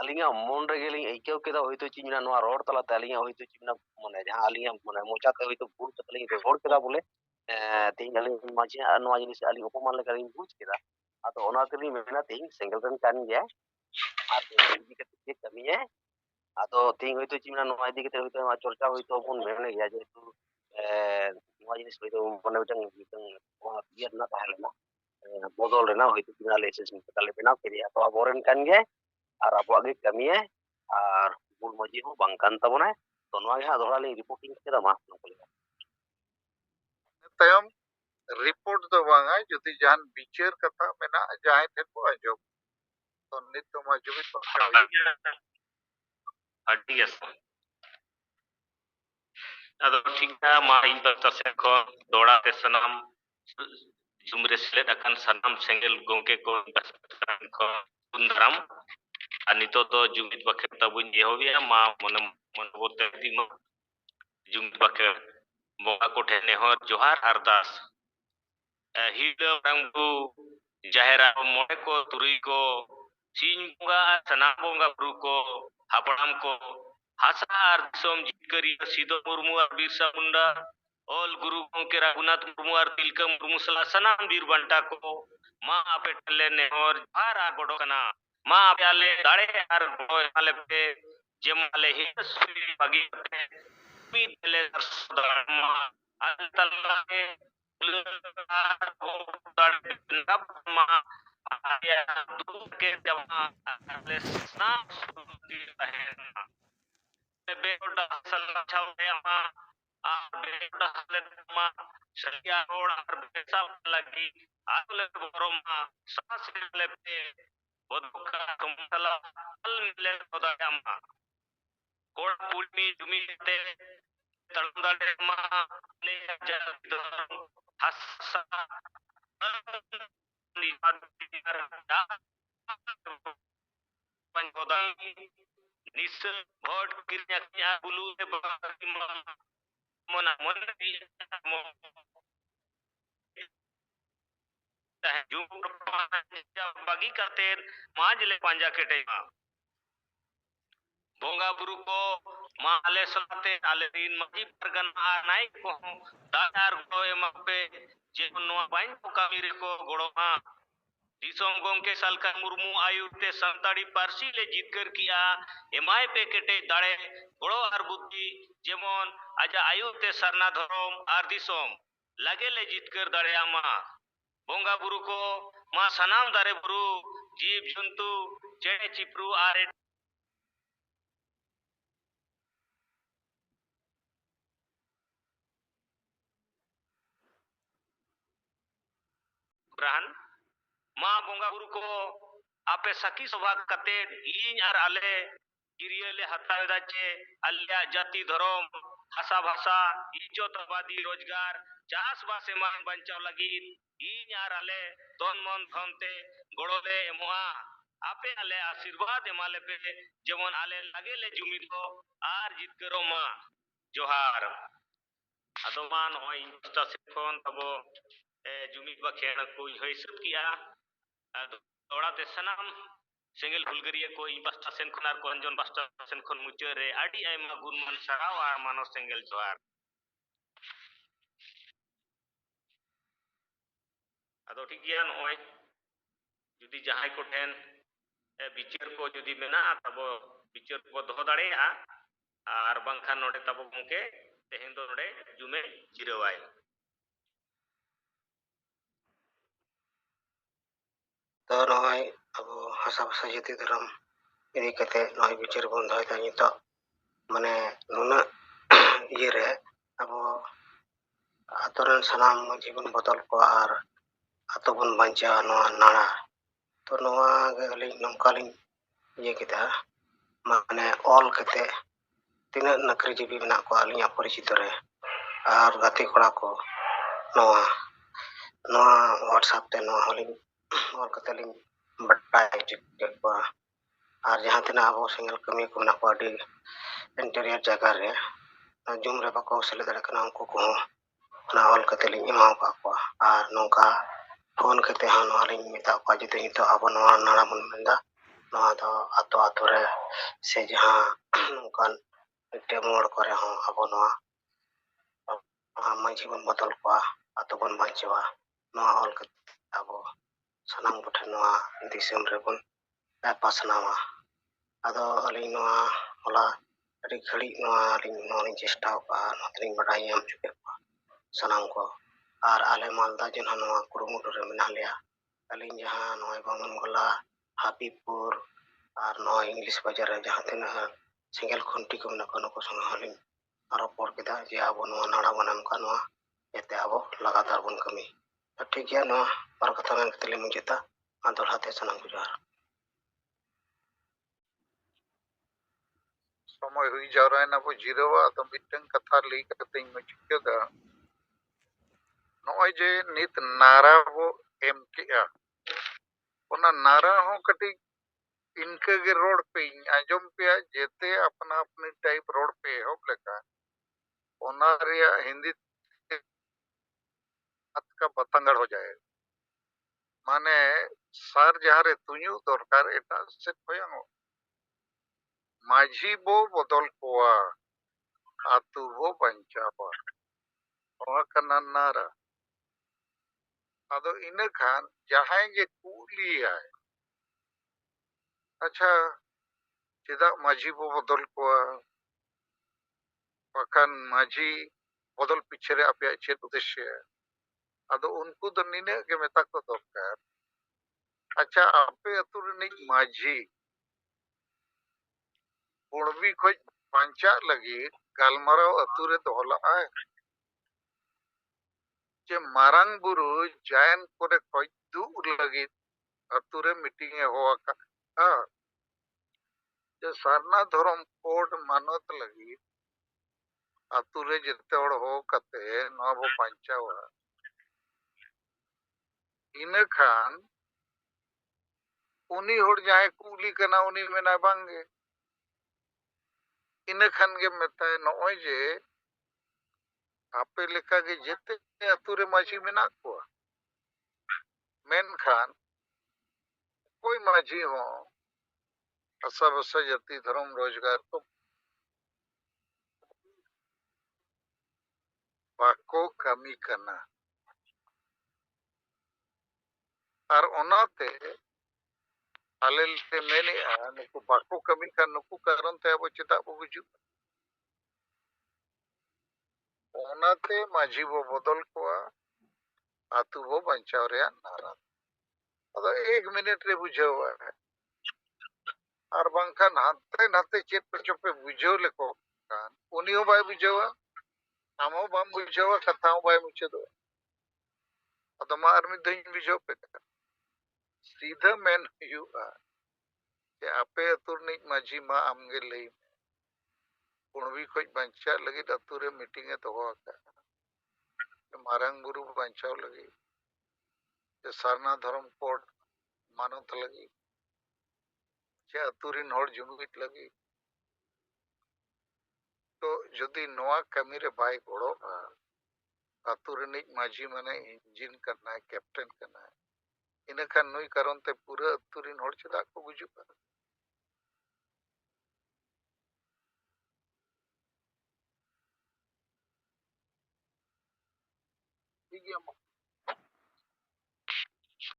अलिंगा मन रे गेलिंग एकेव केदा होइतो चिना नोआ रोड तला ते अलिंगा होइतो चिना माने जहां अलिंगा माने मोचा ते होइतो बुल कतलिंग रोड केदा बोले तीन अलिंग माजी नोआ जिनिस अलिंग उपमान लेका लिंग बुझ केदा atau ona tuli mena ting singleton kan ya atau di ketik kami ya atau ting itu cina no ID kita itu chorcha itu pun mena ya jadi itu semua jenis itu mana macam biar nak tahan bodol rena itu cina lisensi kita lebih nak kiri atau aboren kan ya arab lagi kami ya ar bul maji ho bangkan tabona to no ya dora le reporting kita mah तयम report दो बांगा जदि जहान बिचार कथा मेना जहां थे को अजो तो नित तो मजबूत पक्का अड्डी है अदो ठीक है मा इन तक से को दौड़ा ते सनम ᱡᱩᱢᱨᱮ ᱥᱮᱞᱮᱫ ᱟᱠᱟᱱ ᱥᱟᱱᱟᱢ ᱥᱮᱸᱜᱮᱞ ᱜᱚᱝᱠᱮ ᱠᱚ ᱫᱟᱨᱟᱢ ᱟᱨ ᱱᱤᱛᱚᱜ ᱫᱚ ᱡᱩᱢᱤᱫ ᱵᱟᱠᱷᱮᱲ ᱛᱟᱵᱚᱧ ᱮᱦᱚᱵᱮᱜᱼᱟ ᱢᱟ ᱢᱚᱱᱮ ᱵᱚᱞᱛᱮ ᱡᱩᱢᱤᱫ ᱵᱟᱠᱷᱮᱲ ᱵᱚᱸᱜᱟ ᱠᱚ ᱴᱷᱮᱱ ᱱᱮᱦᱚᱨ ᱡᱚᱦᱟᱨ ᱟᱨᱫᱟᱥ ᱦᱤᱲᱟᱹ ᱢᱟᱨᱟᱝ ᱵᱩᱨᱩ ᱡᱟᱦᱮᱨᱟ ᱢᱚᱬᱮ ᱠᱚ ᱛᱩᱨᱩᱭ ᱠᱚ ᱥᱤᱧ ᱵᱚᱸᱜᱟ ᱟᱨ ᱥᱟᱱᱟᱢ ᱵᱚᱸᱜᱟ ᱵᱩᱨᱩ ᱠᱚ ᱦᱟᱯᱲᱟᱢ ᱠᱚ ᱦᱟᱥᱟ ᱟᱨ ᱫᱤᱥᱚᱢ ᱡᱤᱛᱠᱟᱹᱨᱤᱭᱟᱹ ᱥᱤᱫᱚ ᱢᱩᱨᱢᱩ ᱟᱨ ᱵᱤᱨᱥᱟ ᱢᱩᱱᱰᱟ ᱚᱞ ᱜᱩᱨᱩ ᱜᱚᱢᱠᱮ ᱨᱟᱹᱜᱷᱩᱱᱟᱛᱷ ᱢᱩᱨᱢᱩ ᱟᱨ ᱛᱤᱞᱠᱟᱹ ᱢᱩᱨᱢᱩ ᱥᱟᱞᱟᱜ ᱥᱟᱱᱟम ᱵᱤᱨ ᱵᱟᱱᱴᱟ ko ma ape ᱴᱷᱮᱱ ᱱᱮᱦᱚᱨ ᱡᱚᱦᱟᱨ ᱟᱨ ᱜᱚᱰᱚ ᱠᱟᱱᱟ ma ape ale ᱫᱟᱲᱮ ᱟᱨ ᱜᱚᱲᱚ ᱟᱞᱮ ᱯᱮ ᱡᱮᱢᱚᱱ ᱟᱞᱮ ᱦᱤᱸᱥ ᱵᱟᱹᱜᱤ ᱠᱟᱛᱮ ᱢᱤᱫ ᱞᱮ ᱫᱟᱲᱮᱭᱟᱜ ᱢᱟ ᱟᱨ ᱛᱟᱞᱟᱨᱮ ma aya ke jama ale snam di tahena be oda sala chawya ma be oda hale ma sharia rod ar besa lagi ale boroma sas le pe boduka kumtala al le oda ma kod pulmi jumi te talundale ma le jal hassa ni panjodang nis भोट किरnya bulu e mona mona mo jumur bagi kater maj le panja kete bonga buru ko ma ale salate ale din maji pargana nai ko dar ko emape je no bain ko kamire ko godo ma Disom Gomke सालका मुर्मू आयुते संताड़ी पारसी ले जितकर किया MI पे केटे दाड़े बड़ो are बुद्धि जेमन आजा आयुते सरना धरम आर दिसोम लगे ले जितकर दाड़े आमा बोंगा बुरु को मा सनाम दारे बुरु जीव जंतु चेणे चिपरू आरे ब्राह्मण मा बोंगा बुरु को आपे सखी सभा कते इन आर आले किरियले हतावेदा चे आलिया जाति धर्म भाषा भाषा इज्जत आबादी रोजगार चास बासे मान बंचाव लगी इन आर आले तन मन धनते गड़ोले एमोआ आपे आले आशीर्वाद एमाले पे जेमन आले लगे ले जुमिद को आर जीत करो मा जोहार अदोमान होय इंस्टा से फोन तबो जुमिद बखेण को हयसत किया दौड़ाते सनाम सेंगेल हुलगरिया को इ बस्ता सेन खनार को अंजन बस्ता सेन खन मुचरे आडी आयमा गुणमान सराव आर मानो सेंगेल जोहार आदो ठीक गया नय जुदी जहाय को ठेन बिचार को जुदी मेना तबो बिचार को दोह दाड़ेया आर बांखान नोडे तबो गमके तेहेन दो नोडे जुमे जिरवाय तो नय अब हासा भाषा जाति धर्म इदी कते नय बिचार बन दहता नितो माने नुना ये रे अब आतरन सनाम जीवन बदल को आर आतो बन बांचा नवा नाना तो नवा गली नंकालिन ये किता माने ऑल कते तीन नकरी जीवी बना को आलिया परिचित रे आर गाती कोड़ा को नवा नवा व्हाट्सएप ते नवा हलिन ऑल कते लिन बटाई चिक आर जहां तना अब सिंगल कमी को ना को अडी इंटीरियर जगह रे जुम रे बाको सेले दरे कना उनको को ना ऑल कते लिन एमा को आर नोका फोन कते हां नवा लिन मिता को जते हितो अब नवा नाना मन मेंदा नवा दो आतो आतो रे से जहां नोकान ते मोड़ करे हां अब नवा मांझी बन बदल को आतो बन बांचवा नवा ऑल कते अब सनाम बठे नवा दिसम रे बन पासनावा आदो अलिन नवा होला अड़ी घड़ी नवा अलिन नवा चेष्टा का नतलिन बड़ाई हम चुके सनाम को आर आले मालदा जन नवा कुरुमुटु रे मेना लिया अलिन जहां नवा बामन गोला हाबीपुर आर नवा इंग्लिश बाजार रे जहां तना सिंगल खुंटी को ना कोनो को संग हलिन आरो पर केदा जे अब नवा नाड़ा बनम का नवा एते अब लगातार बन कमी ठीक गया नवा पर कथा में तले मुजेता आदर हाथे सनाम गुजार समय हुई जावरायना बो जिरवा तो मिटन कथा लई कतेኝ मुचकेदा ᱱᱚᱜᱼᱚᱭ ᱡᱮ ᱱᱤᱛ ᱱᱟᱨᱟ ᱵᱚ ᱮᱢ ᱠᱮᱜᱼᱟ ᱚᱱᱟ ᱱᱟᱨᱟ ᱦᱚᱸ ᱠᱟᱹᱴᱤᱡ इनके रोड पे आजम पे जेते अपना अपनी टाइप रोड पे एहब लेका ओना रिया हिंदी बात का बतंगड़ हो जाए माने सार जहाँ रे तुयु दरकार एटा से खोयांगो माझी बो बदल कोआ आतु बो बंचाबा ओहा कना नारा आदो इने खान जहां जे कुलिया अच्छा चेदा माझी बो बदल कोआ बाखान माझी बदल पीछे रे आपे चेत उद्देश्य आदो उनको तो निने के मेता को दरकार अच्छा आपे अतु रिनिक माझी कुणबी खोज पांचा लगी गालमाराव अतु रे दोहला आय जे मारांग बुरु जायन कोरे खोज दु लगी अतु रे मीटिंग ए होआ का जे सरना धर्म कोड मानत लगी अतु रे जेते होड़ हो कते नवा बो पांचावा इने खान उनी होड़ जाए कुली कना उनी मेना बांगे इने खान के मेताय नॉय जे आपे लेखा के जेते अतु रे माझी मेना को मेन खान कोई माझी हो असा बसा जाति धर्म रोजगार को बाको कमी करना और ओनाते आले ले मेने नुकु बाको कमी का नुकु कारण ते अब चिता बो गुजु ओनाते माझी बो बदल कोआ आतु बो बंचाव रे नारा अदा 1 मिनट रे बुझावा है और बांखान हाते नाते चेत पे चोपे बुझाव लेको कान उनी हो बाय बुझावा आमो बाम बुझावा कथाओ बाय मुचे दो अदा मा आर मिद धइन बुझाव पे सीधा मेन हुआ कि आपे अतुर नि माझी मा आमगे लई कुणबी खोज बंचा लगी अतु रे मीटिंग ए दोहो का मारंग बुरु बंचाव लगी जे सरना धर्म कोड मानत लगी जे अतु रिन होड़ जुमित लगी तो जदि नोआ कमी रे बाय गोड़ो अतु रिनिक माझी माने इंजिन करना है कैप्टन करना है इने खान नुई कारण ते पूरा अतु रिन होड़ चदा को गुजु ठीक है